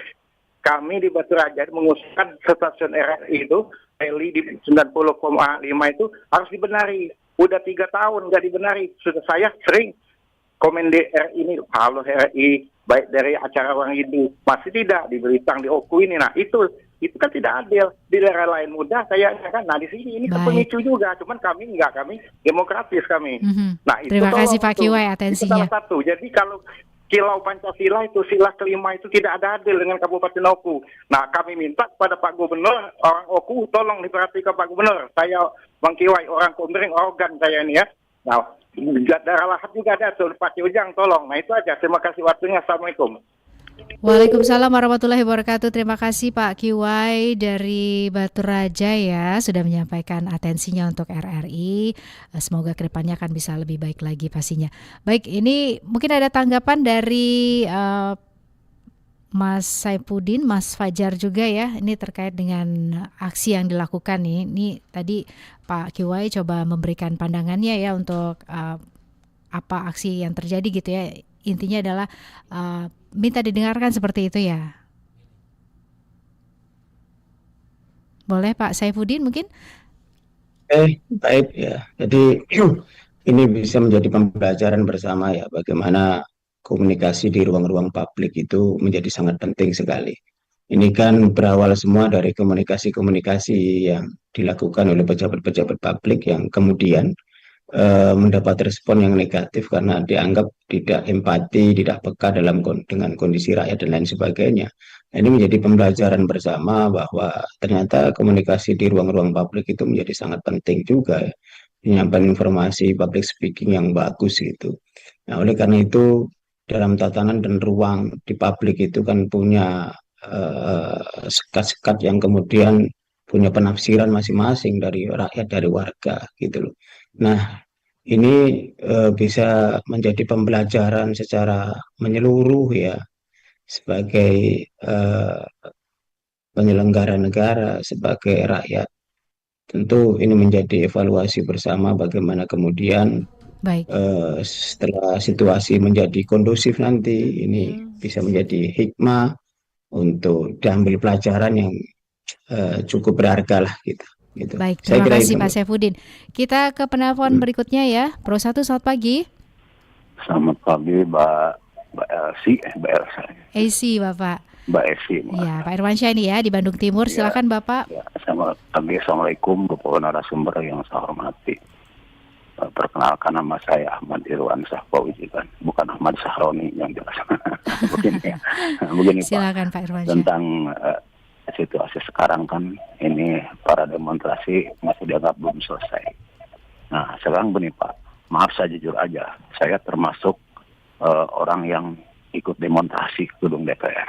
Kami di Batu Raja mengusulkan stasiun RRI itu, Eli di 90,5 itu harus dibenari. Udah 3 tahun nggak dibenari. Sudah saya sering komen di RRI ini, halo RRI, baik dari acara orang Hindu, masih tidak diberitakan di Oku ini. Nah itu kan tidak adil. Di daerah lain mudah kayaknya kan. Nah di sini ini pemicu juga, cuman kami demokratis kami. Nah itu terima kasih Pak Kiwai atensinya. Itu salah satu. Jadi kalau Kilau Pancasila itu sila kelima itu tidak ada adil dengan Kabupaten Oku. Nah kami minta kepada Pak Gubernur, orang Oku tolong diperhatikan Pak Gubernur. Saya Bang Kiwai, orang Komering, organ saya ini ya. Nah daerah lahat juga ada tuh Pak Ujang tolong. Nah itu aja. Terima kasih waktunya. Assalamualaikum. Waalaikumsalam warahmatullahi wabarakatuh. Terima kasih Pak Kiwai dari Batu Raja ya sudah menyampaikan atensinya untuk RRI. Semoga kedepannya akan bisa lebih baik lagi pastinya. Baik, ini mungkin ada tanggapan dari Mas Saifuddin, Mas Fajar juga ya. Ini terkait dengan aksi yang dilakukan nih. Ini tadi Pak Kiwai coba memberikan pandangannya ya untuk apa aksi yang terjadi gitu ya. Intinya adalah minta didengarkan seperti itu ya. Boleh Pak Saifuddin mungkin? Baik ya. Jadi ini bisa menjadi pembelajaran bersama ya, bagaimana komunikasi di ruang-ruang publik itu menjadi sangat penting sekali. Ini kan berawal semua dari komunikasi-komunikasi yang dilakukan oleh pejabat-pejabat publik yang kemudian mendapat respon yang negatif karena dianggap tidak empati, tidak peka dengan kondisi rakyat dan lain sebagainya. Ini menjadi pembelajaran bersama bahwa ternyata komunikasi di ruang-ruang publik itu menjadi sangat penting juga ya. Menyampaikan informasi public speaking yang bagus gitu. Nah, oleh karena itu dalam tatanan dan ruang di publik itu kan punya sekat-sekat yang kemudian punya penafsiran masing-masing dari rakyat, dari warga gitu loh. Nah, ini bisa menjadi pembelajaran secara menyeluruh ya, sebagai penyelenggara negara, sebagai rakyat. Tentu ini menjadi evaluasi bersama bagaimana kemudian setelah situasi menjadi kondusif nanti, ini bisa menjadi hikmah untuk diambil pelajaran yang cukup berharga lah gitu. Baik, terima kasih Pak Saifuddin. Kita ke penelpon berikutnya ya. Pro 1, selamat pagi. Selamat pagi Mbak Elsie, Mbak Elsa. Elsie Bapak. Mbak Elsie. Ya, Pak Irwansyah ini ya di Bandung Timur. Silakan Bapak. Ya, selamat pagi. Assalamualaikum Bapak narasumber yang saya hormati. Perkenalkan, nama saya Ahmad Irwansyah Paujikan, bukan Ahmad Sahroni yang jelas. Begini silakan Pak Irwansyah. Tentang situasi sekarang kan ini para demonstrasi masih dianggap belum selesai. Nah sekarang begini Pak, maaf saya jujur aja, saya termasuk orang yang ikut demonstrasi ke gedung DPR.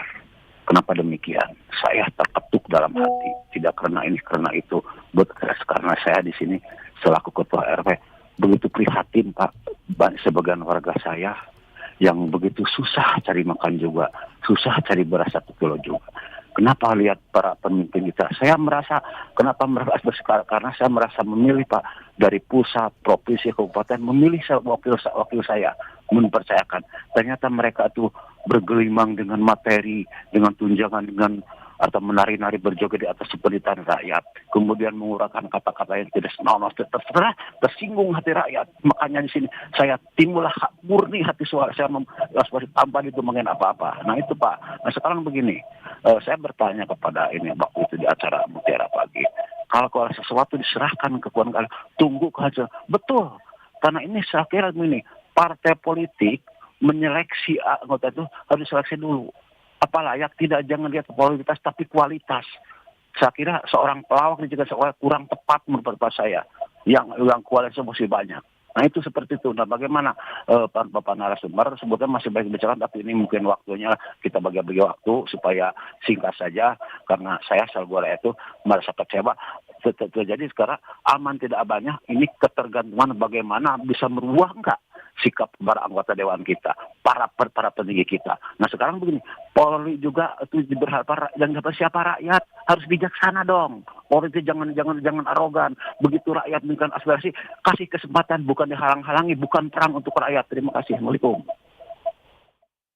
Kenapa demikian? Saya terketuk dalam hati, tidak karena ini karena itu, karena saya di sini selaku ketua RW begitu prihatin Pak, sebagian warga saya yang begitu susah cari makan juga, susah cari beras 1 kilo juga. Kenapa lihat para pemimpin kita? Saya merasa, kenapa merasa bersekarang? Karena saya merasa memilih Pak, dari pusat, provinsi, kabupaten, memilih wakil saya, mempercayakan. Ternyata mereka tuh bergelimang dengan materi, dengan tunjangan, dengan atau menari-nari berjoget di atas penderitaan rakyat, kemudian mengurangkan kata-kata yang tidak senonoh, tersinggung hati rakyat. Makanya di sini saya timbullah murni hati suara saya tanpa ditumangin apa-apa. Nah itu Pak. Nah sekarang begini, saya bertanya kepada ini waktu itu di acara Mutiara Pagi, kalau sesuatu diserahkan ke kekuatan kalian, tunggu saja. Betul, karena ini saya kira ini partai politik menyeleksi anggota itu harus diseleksi dulu. Apa layak, tidak, jangan lihat kualitas tapi kualitas. Saya kira seorang pelawak juga kurang tepat menurut saya. Yang kualitasnya masih banyak. Nah itu seperti itu. Nah bagaimana Bapak narasumber sebutnya masih baik bicara, tapi ini mungkin waktunya kita bagi-bagi waktu supaya singkat saja, karena saya selalu itu merasa kecewa. Jadi sekarang aman tidak banyak, ini ketergantungan bagaimana bisa merubah enggak sikap para anggota dewan kita, para petinggi kita. Nah sekarang begini, Polri juga itu berharap jangan siapa rakyat harus bijaksana dong. Polri itu jangan arogan. Begitu rakyat memberikan aspirasi, kasih kesempatan, bukan dihalang-halangi, bukan perang untuk rakyat. Terima kasih. Assalamualaikum.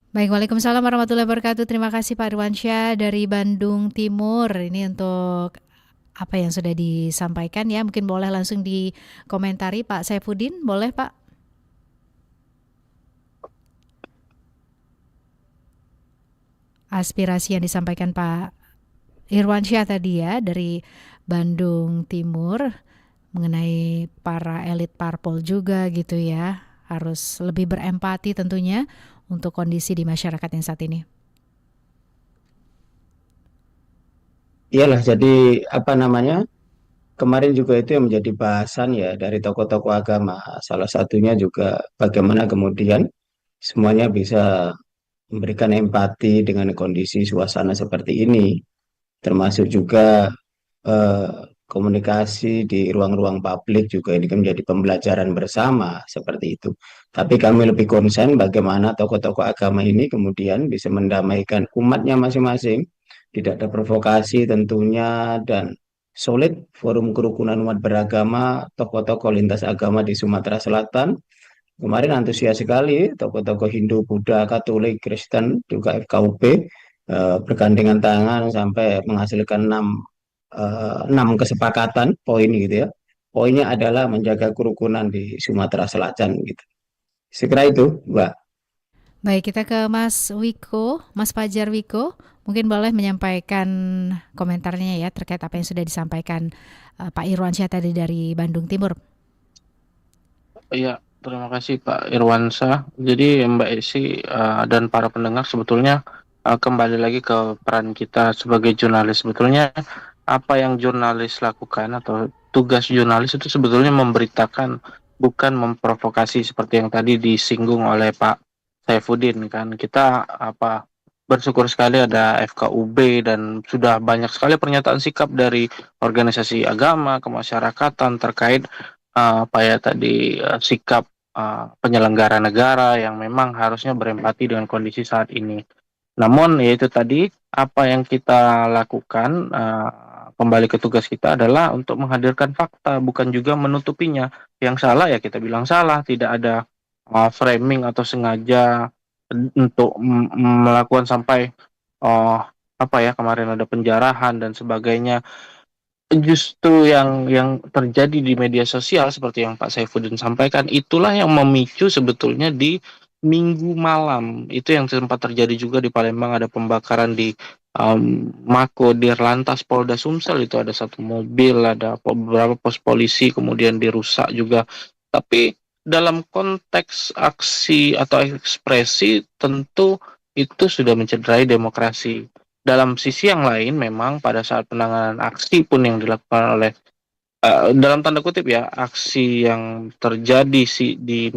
Baik, Waalaikumsalam warahmatullahi wabarakatuh. Terima kasih Pak Irwansyah dari Bandung Timur. Ini untuk apa yang sudah disampaikan ya. Mungkin boleh langsung dikomentari Pak Saifuddin, boleh Pak? Aspirasi yang disampaikan Pak Irwansyah tadi ya dari Bandung Timur mengenai para elit parpol juga gitu ya. Harus lebih berempati tentunya untuk kondisi di masyarakat yang saat ini. Iyalah, jadi apa namanya? Kemarin juga itu yang menjadi bahasan ya dari tokoh-tokoh agama. Salah satunya juga bagaimana kemudian semuanya bisa memberikan empati dengan kondisi suasana seperti ini, termasuk juga eh, komunikasi di ruang-ruang publik juga ini kan menjadi pembelajaran bersama seperti itu. Tapi kami lebih konsen bagaimana tokoh-tokoh agama ini kemudian bisa mendamaikan umatnya masing-masing, tidak ada provokasi tentunya, dan solid forum kerukunan umat beragama, tokoh-tokoh lintas agama di Sumatera Selatan. Kemarin antusias sekali tokoh-tokoh Hindu, Buddha, Katolik, Kristen, juga FKUP bergandengan tangan sampai menghasilkan enam kesepakatan poin gitu ya. Poinnya adalah menjaga kerukunan di Sumatera Selatan gitu. Segera itu, Mbak. Baik, kita ke Mas Wiko, Mas Fajar Wiko. Mungkin boleh menyampaikan komentarnya ya terkait apa yang sudah disampaikan Pak Irwansyah tadi dari Bandung Timur. Iya, terima kasih Pak Irwansyah. Jadi Mbak Esi dan para pendengar sebetulnya kembali lagi ke peran kita sebagai jurnalis. Sebetulnya apa yang jurnalis lakukan atau tugas jurnalis itu sebetulnya memberitakan, bukan memprovokasi seperti yang tadi disinggung oleh Pak Saifuddin kan. Kita bersyukur sekali ada FKUB dan sudah banyak sekali pernyataan sikap dari organisasi agama, kemasyarakatan terkait sikap penyelenggara negara yang memang harusnya berempati dengan kondisi saat ini. Namun yaitu tadi apa yang kita lakukan, kembali ke tugas kita adalah untuk menghadirkan fakta, bukan juga menutupinya. Yang salah ya kita bilang salah, tidak ada framing atau sengaja untuk melakukan sampai kemarin ada penjarahan dan sebagainya. Justru yang terjadi di media sosial seperti yang Pak Saifuddin sampaikan, itulah yang memicu sebetulnya di Minggu malam. Itu yang sempat terjadi juga di Palembang, ada pembakaran di Mako Dirlantas Polda Sumsel, itu ada satu mobil, ada beberapa pos polisi kemudian dirusak juga. Tapi dalam konteks aksi atau ekspresi tentu itu sudah mencederai demokrasi. Dalam sisi yang lain memang pada saat penanganan aksi pun yang dilakukan oleh dalam tanda kutip ya, aksi yang terjadi di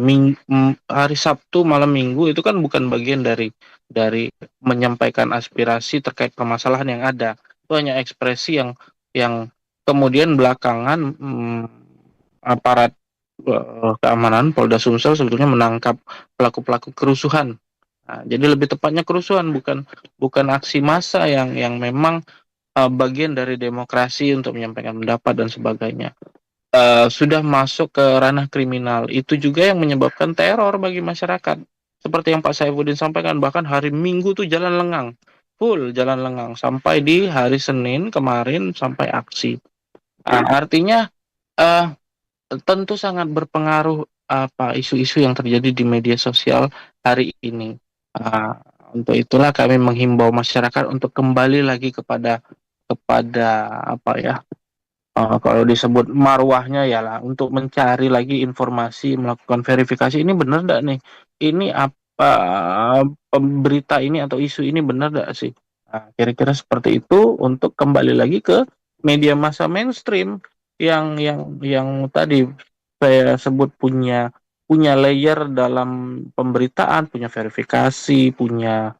hari Sabtu malam Minggu itu kan bukan bagian dari menyampaikan aspirasi terkait permasalahan yang ada. Itu hanya ekspresi yang kemudian belakangan aparat keamanan Polda Sumsel sebetulnya menangkap pelaku-pelaku kerusuhan. Nah, jadi lebih tepatnya kerusuhan, bukan aksi massa yang memang bagian dari demokrasi untuk menyampaikan pendapat dan sebagainya. Sudah masuk ke ranah kriminal. Itu juga yang menyebabkan teror bagi masyarakat. Seperti yang Pak Saifuddin sampaikan, bahkan hari Minggu tuh jalan lengang, full jalan lengang sampai di hari Senin kemarin sampai aksi. Artinya tentu sangat berpengaruh isu-isu yang terjadi di media sosial hari ini. Untuk itulah kami menghimbau masyarakat untuk kembali lagi kepada kalau disebut marwahnya ya lah, untuk mencari lagi informasi, melakukan verifikasi, ini benar enggak nih, ini berita ini atau isu ini benar enggak sih. Kira-kira seperti itu, untuk kembali lagi ke media massa mainstream yang tadi saya sebut punya layer dalam pemberitaan, punya verifikasi, punya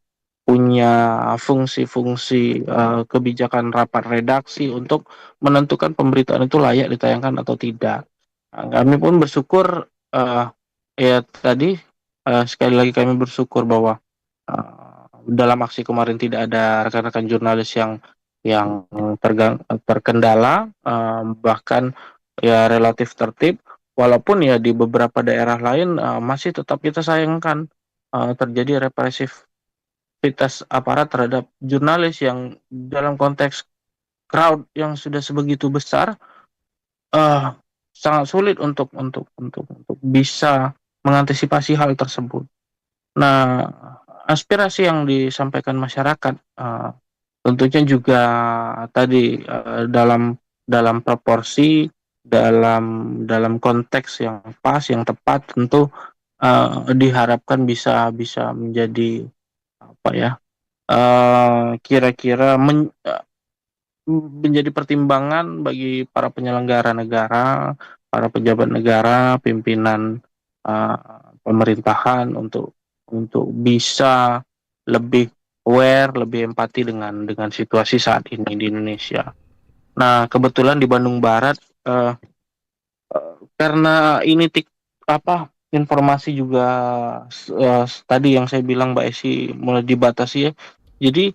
fungsi-fungsi kebijakan rapat redaksi untuk menentukan pemberitaan itu layak ditayangkan atau tidak. Kami pun bersyukur tadi sekali lagi kami bersyukur bahwa dalam aksi kemarin tidak ada rekan-rekan jurnalis yang terkendala, bahkan ya relatif tertib. Walaupun ya di beberapa daerah lain masih tetap kita sayangkan terjadi represif aktivitas aparat terhadap jurnalis yang dalam konteks crowd yang sudah sebegitu besar, sangat sulit untuk bisa mengantisipasi hal tersebut. Nah, aspirasi yang disampaikan masyarakat tentunya juga tadi dalam proporsi, dalam konteks yang pas, yang tepat, tentu diharapkan bisa menjadi apa ya, kira-kira menjadi pertimbangan bagi para penyelenggara negara, para pejabat negara, pimpinan pemerintahan untuk bisa lebih aware, lebih empati dengan situasi saat ini di Indonesia. Nah, kebetulan di Bandung Barat, karena ini informasi juga tadi yang saya bilang Mbak Esi mulai dibatasi ya. Jadi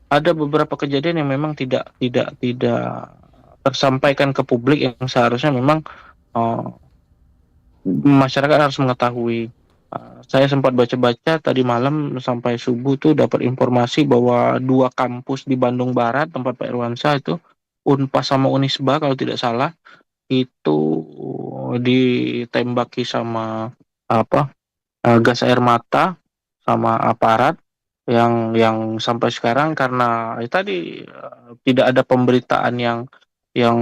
ada beberapa kejadian yang memang tidak tersampaikan ke publik yang seharusnya memang masyarakat harus mengetahui. Saya sempat baca-baca tadi malam sampai subuh tuh dapat informasi bahwa 2 kampus di Bandung Barat tempat Pak Irwansyah itu, Unpas sama Unisba kalau tidak salah, itu ditembaki sama gas air mata sama aparat yang sampai sekarang karena tadi tidak ada pemberitaan yang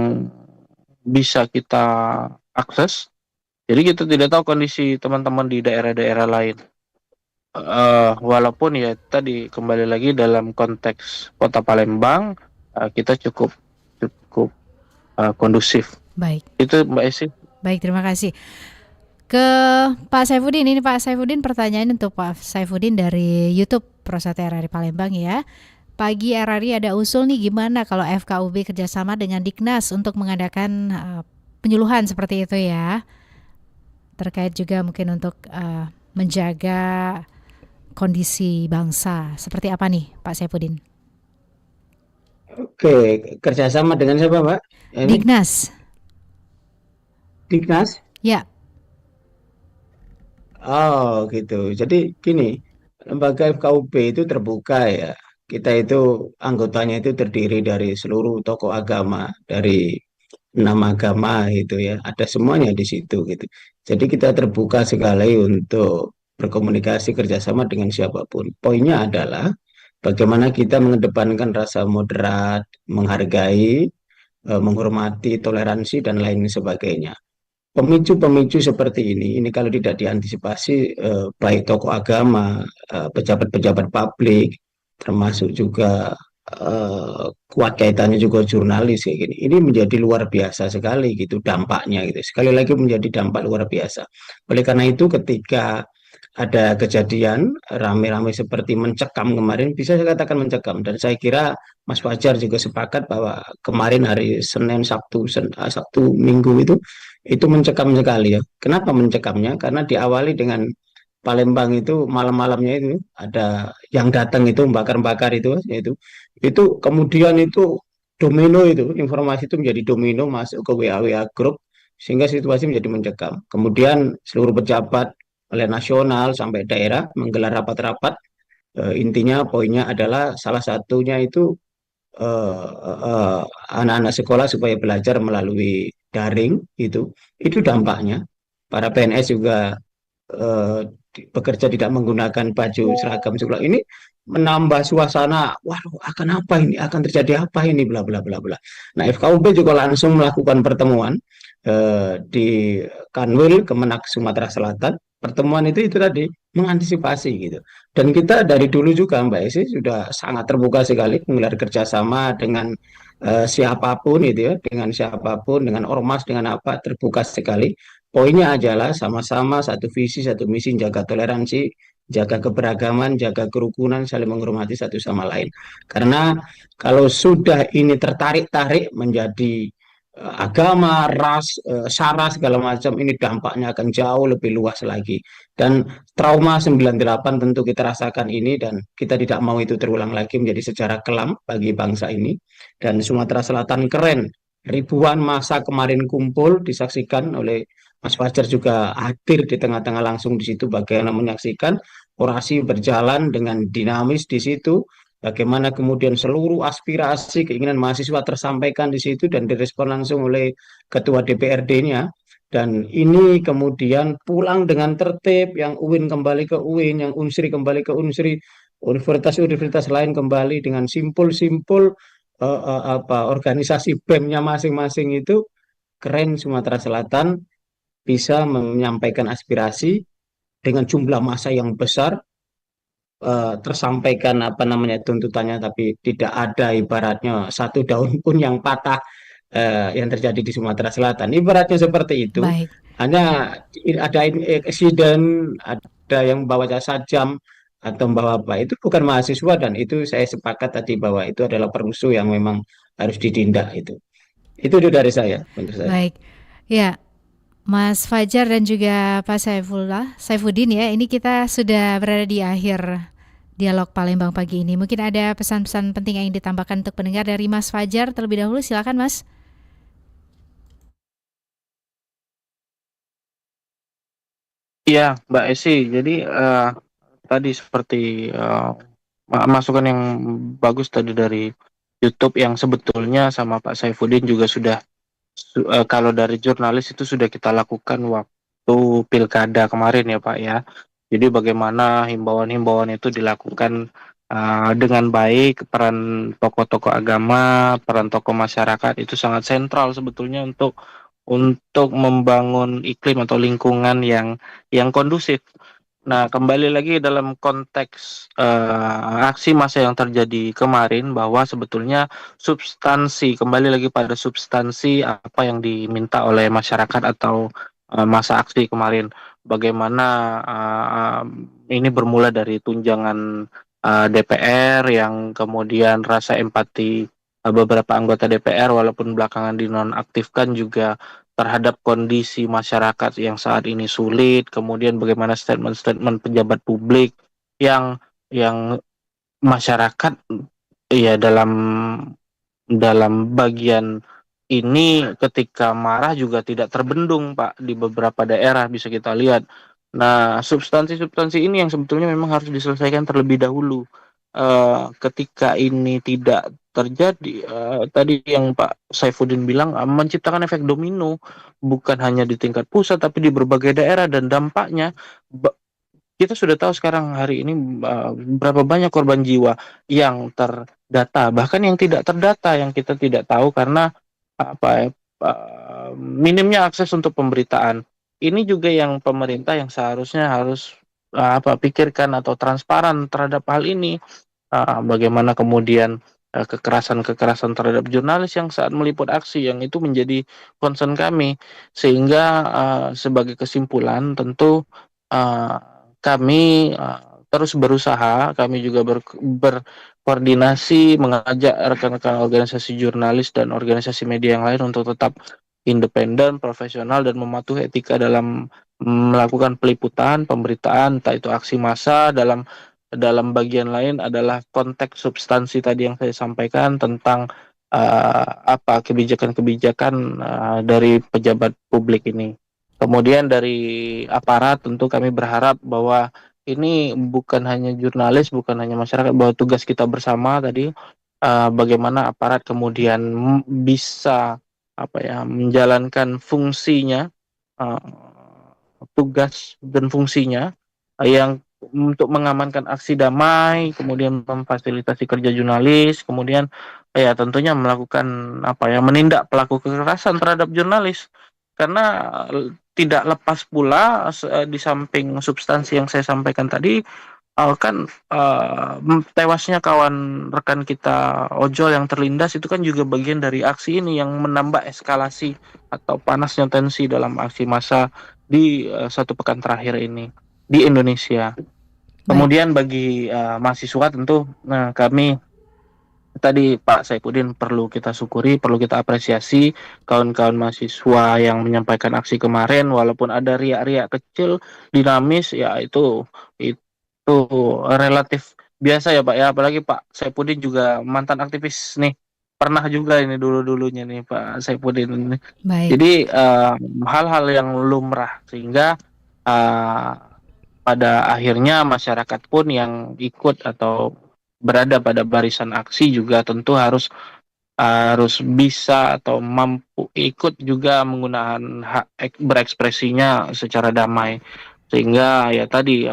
bisa kita akses. Jadi kita tidak tahu kondisi teman-teman di daerah-daerah lain. Walaupun ya tadi kembali lagi dalam konteks Kota Palembang kita cukup kondusif. Baik. Itu Mbak Esi. Baik, terima kasih. Ke Pak Saifuddin, ini Pak Saifuddin, pertanyaan untuk Pak Saifuddin dari YouTube Prosate RRI Palembang ya. Pagi RRI ada usul nih, gimana kalau FKUB kerjasama dengan Diknas untuk mengadakan penyuluhan seperti itu ya, terkait juga mungkin untuk menjaga kondisi bangsa. Seperti apa nih Pak Saifuddin? Oke, kerjasama dengan siapa Pak? Diknas. Diknas? Ya. Oh gitu. Jadi gini, lembaga FKUB itu terbuka ya. Kita itu anggotanya itu terdiri dari seluruh tokoh agama, dari 6 agama itu ya. Ada semuanya di situ gitu. Jadi kita terbuka sekali untuk berkomunikasi kerjasama dengan siapapun. Poinnya adalah bagaimana kita mengedepankan rasa moderat, menghargai, menghormati, toleransi dan lain sebagainya. Pemicu-pemicu seperti ini kalau tidak diantisipasi, baik tokoh agama, pejabat-pejabat publik, termasuk juga kuat kaitannya juga jurnalis kayak gini, ini menjadi luar biasa sekali gitu dampaknya gitu. Sekali lagi menjadi dampak luar biasa. Oleh karena itu ketika ada kejadian rame-rame seperti mencekam kemarin, bisa saya katakan mencekam, dan saya kira Mas Fajar juga sepakat bahwa kemarin hari Senin, Sabtu, Minggu itu mencekam sekali ya. Kenapa mencekamnya? Karena diawali dengan Palembang itu malam-malamnya itu ada yang datang itu bakar-bakar itu kemudian itu domino, itu informasi itu menjadi domino masuk ke WA grup sehingga situasi menjadi mencekam. Kemudian seluruh pejabat oleh nasional sampai daerah menggelar rapat-rapat, intinya poinnya adalah salah satunya itu anak-anak sekolah supaya belajar melalui daring. Itu dampaknya. Para PNS juga bekerja tidak menggunakan baju seragam sekolah, ini menambah suasana, waduh akan apa ini, akan terjadi apa ini, bla bla bla bla. Nah, FKUB juga langsung melakukan pertemuan di Kanwil Kemenak Sumatera Selatan. Pertemuan itu tadi mengantisipasi gitu. Dan kita dari dulu juga Mbak Esi sudah sangat terbuka sekali menggelar kerjasama dengan siapapun itu ya, dengan siapapun, dengan ormas, dengan apa, terbuka sekali. Poinnya adalah sama-sama satu visi, satu misi, jaga toleransi, jaga keberagaman, jaga kerukunan, saling menghormati satu sama lain. Karena kalau sudah ini tertarik-tarik menjadi agama, ras, sara, segala macam, ini dampaknya akan jauh lebih luas lagi. Dan trauma 98 tentu kita rasakan ini, dan kita tidak mau itu terulang lagi menjadi sejarah kelam bagi bangsa ini. Dan Sumatera Selatan keren, ribuan massa kemarin kumpul, disaksikan oleh Mas Fajar juga hadir di tengah-tengah langsung di situ bagaimana menyaksikan orasi berjalan dengan dinamis di situ. Bagaimana kemudian seluruh aspirasi keinginan mahasiswa tersampaikan di situ dan direspon langsung oleh ketua DPRD-nya. Dan ini kemudian pulang dengan tertib, yang UIN kembali ke UIN, yang Unsri kembali ke Unsri, universitas-universitas lain kembali dengan simpul-simpul organisasi BEM-nya masing-masing itu. Keren Sumatera Selatan bisa menyampaikan aspirasi dengan jumlah massa yang besar, tersampaikan apa namanya tuntutannya, tapi tidak ada ibaratnya satu daun pun yang patah, yang terjadi di Sumatera Selatan. Ibaratnya seperti itu. Baik. Hanya ada insiden, ada yang bawa sajam atau membawa apa, itu bukan mahasiswa, dan itu saya sepakat tadi bahwa itu adalah perusuh yang memang harus ditindak itu. Itu dari saya, menurut saya. Baik. Ya, Mas Fajar dan juga Pak Saifuddin ya, ini kita sudah berada di akhir dialog Palembang pagi ini. Mungkin ada pesan-pesan penting yang ingin ditambahkan untuk pendengar dari Mas Fajar terlebih dahulu, silakan Mas. Iya, Mbak Esi. Jadi tadi seperti masukan yang bagus tadi dari YouTube, yang sebetulnya sama Pak Saifuddin juga sudah kalau dari jurnalis itu sudah kita lakukan waktu pilkada kemarin ya Pak ya. Jadi bagaimana himbauan-himbauan itu dilakukan dengan baik, peran tokoh-tokoh agama, peran tokoh masyarakat itu sangat sentral sebetulnya untuk membangun iklim atau lingkungan yang kondusif. Nah, kembali lagi dalam konteks aksi massa yang terjadi kemarin, bahwa sebetulnya kembali lagi pada substansi apa yang diminta oleh masyarakat atau masa aksi kemarin. Bagaimana ini bermula dari tunjangan DPR, yang kemudian rasa empati beberapa anggota DPR walaupun belakangan dinonaktifkan juga terhadap kondisi masyarakat yang saat ini sulit, kemudian bagaimana statement-statement pejabat publik yang masyarakat ya dalam bagian ini ketika marah juga tidak terbendung Pak, di beberapa daerah bisa kita lihat. Nah, substansi-substansi ini yang sebetulnya memang harus diselesaikan terlebih dahulu. Ketika ini tidak terjadi, tadi yang Pak Saifuddin bilang, menciptakan efek domino bukan hanya di tingkat pusat tapi di berbagai daerah, dan dampaknya kita sudah tahu sekarang hari ini berapa banyak korban jiwa yang terdata, bahkan yang tidak terdata yang kita tidak tahu karena minimnya akses untuk pemberitaan. Ini juga yang pemerintah yang seharusnya harus pikirkan atau transparan terhadap hal ini. Bagaimana kemudian kekerasan terhadap jurnalis yang saat meliput aksi, yang itu menjadi concern kami, sehingga sebagai kesimpulan tentu kami terus berusaha, kami juga berkoordinasi mengajak rekan-rekan organisasi jurnalis dan organisasi media yang lain untuk tetap independen, profesional, dan mematuhi etika dalam melakukan peliputan, pemberitaan, entah itu aksi massa. Dalam bagian lain adalah konteks substansi tadi yang saya sampaikan tentang kebijakan-kebijakan dari pejabat publik ini. Kemudian dari aparat tentu kami berharap bahwa ini bukan hanya jurnalis, bukan hanya masyarakat, bahwa tugas kita bersama tadi bagaimana aparat kemudian bisa menjalankan fungsinya, tugas dan fungsinya yang untuk mengamankan aksi damai, kemudian memfasilitasi kerja jurnalis, kemudian ya tentunya melakukan menindak pelaku kekerasan terhadap jurnalis. Karena tidak lepas pula di samping substansi yang saya sampaikan tadi, tewasnya kawan rekan kita ojol yang terlindas itu kan juga bagian dari aksi ini yang menambah eskalasi atau panasnya tensi dalam aksi massa di 1 pekan terakhir ini di Indonesia. Kemudian bagi mahasiswa tentu kami tadi Pak Saifuddin perlu kita syukuri, perlu kita apresiasi kawan-kawan mahasiswa yang menyampaikan aksi kemarin, walaupun ada riak-riak kecil, dinamis, ya itu relatif biasa ya Pak ya, apalagi Pak Saifuddin juga mantan aktivis nih, pernah juga ini dulunya nih Pak Saifuddin ini. Jadi hal-hal yang lumrah, sehingga pada akhirnya masyarakat pun yang ikut atau berada pada barisan aksi juga tentu harus bisa atau mampu ikut juga menggunakan hak berekspresinya secara damai, sehingga ya tadi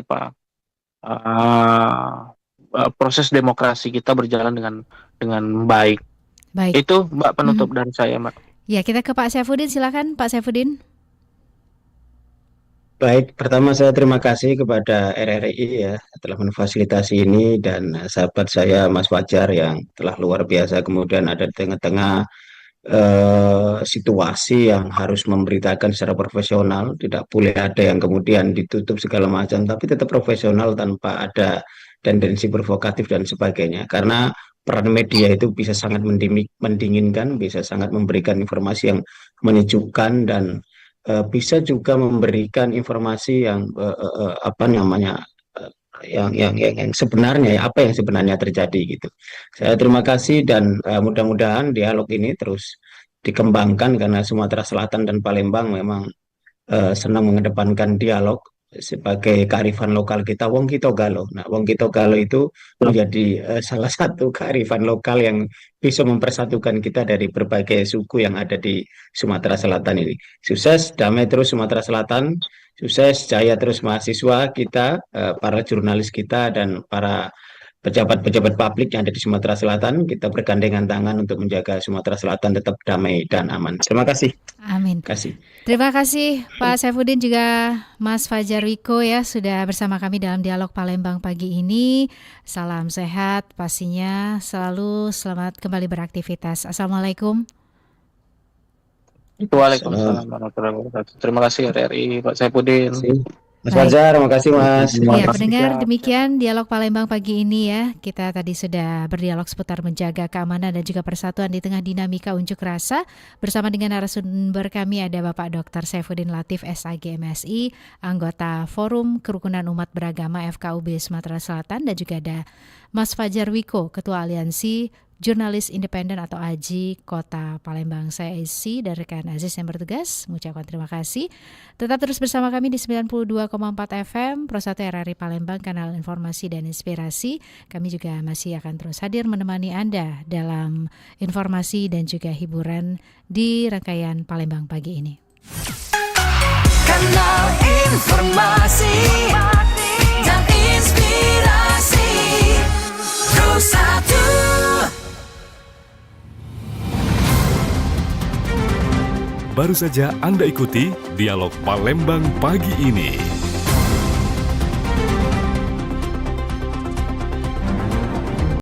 proses demokrasi kita berjalan dengan baik. Itu Mbak penutup dari saya, Mbak. Ya, kita ke Pak Saifuddin, silakan Pak Saifuddin. Baik, pertama saya terima kasih kepada RRI ya telah memfasilitasi ini, dan sahabat saya Mas Fajar yang telah luar biasa kemudian ada di tengah-tengah situasi yang harus memberitakan secara profesional. Tidak boleh ada yang kemudian ditutup segala macam, tapi tetap profesional tanpa ada tendensi provokatif dan sebagainya. Karena peran media itu bisa sangat mendinginkan, bisa sangat memberikan informasi yang menyejukkan, dan bisa juga memberikan informasi yang yang sebenarnya, apa yang sebenarnya terjadi gitu. Saya terima kasih, dan mudah-mudahan dialog ini terus dikembangkan, karena Sumatera Selatan dan Palembang memang senang mengedepankan dialog sebagai kearifan lokal kita, wong kita galo. Nah, wong kita galo itu menjadi salah satu kearifan lokal yang bisa mempersatukan kita dari berbagai suku yang ada di Sumatera Selatan ini. Sukses, damai terus Sumatera Selatan, sukses, jaya terus mahasiswa kita, para jurnalis kita, dan para pejabat-pejabat publik yang ada di Sumatera Selatan. Kita bergandengan tangan untuk menjaga Sumatera Selatan tetap damai dan aman. Terima kasih. Amin. Kasih. Terima kasih Pak Saifuddin juga Mas Fajar Wiko ya sudah bersama kami dalam dialog Palembang pagi ini. Salam sehat pastinya, selalu selamat kembali beraktivitas. Assalamualaikum. Waalaikumsalam warahmatullahi wabarakatuh. Terima kasih RRI Pak Saifuddin. Mas Fajar, terima kasih Mas. Ya, pendengar, demikian dialog Palembang pagi ini ya. Kita tadi sudah berdialog seputar menjaga keamanan dan juga persatuan di tengah dinamika unjuk rasa. Bersama dengan narasumber kami ada Bapak Dr. Saifuddin Latif SAG MSI, anggota Forum Kerukunan Umat Beragama FKUB Sumatera Selatan, dan juga ada Mas Fajar Wiko, Ketua Aliansi Jurnalis Independen atau AJI Kota Palembang. Saya Isi dan rekan Aziz yang bertugas mengucapkan terima kasih. Tetap terus bersama kami di 92,4 FM Pro 1 RRI Palembang, kanal informasi dan inspirasi. Kami juga masih akan terus hadir menemani Anda dalam informasi dan juga hiburan di rangkaian Palembang pagi ini. Kanal informasi dan inspirasi Pro 1. Baru saja Anda ikuti dialog Palembang pagi ini.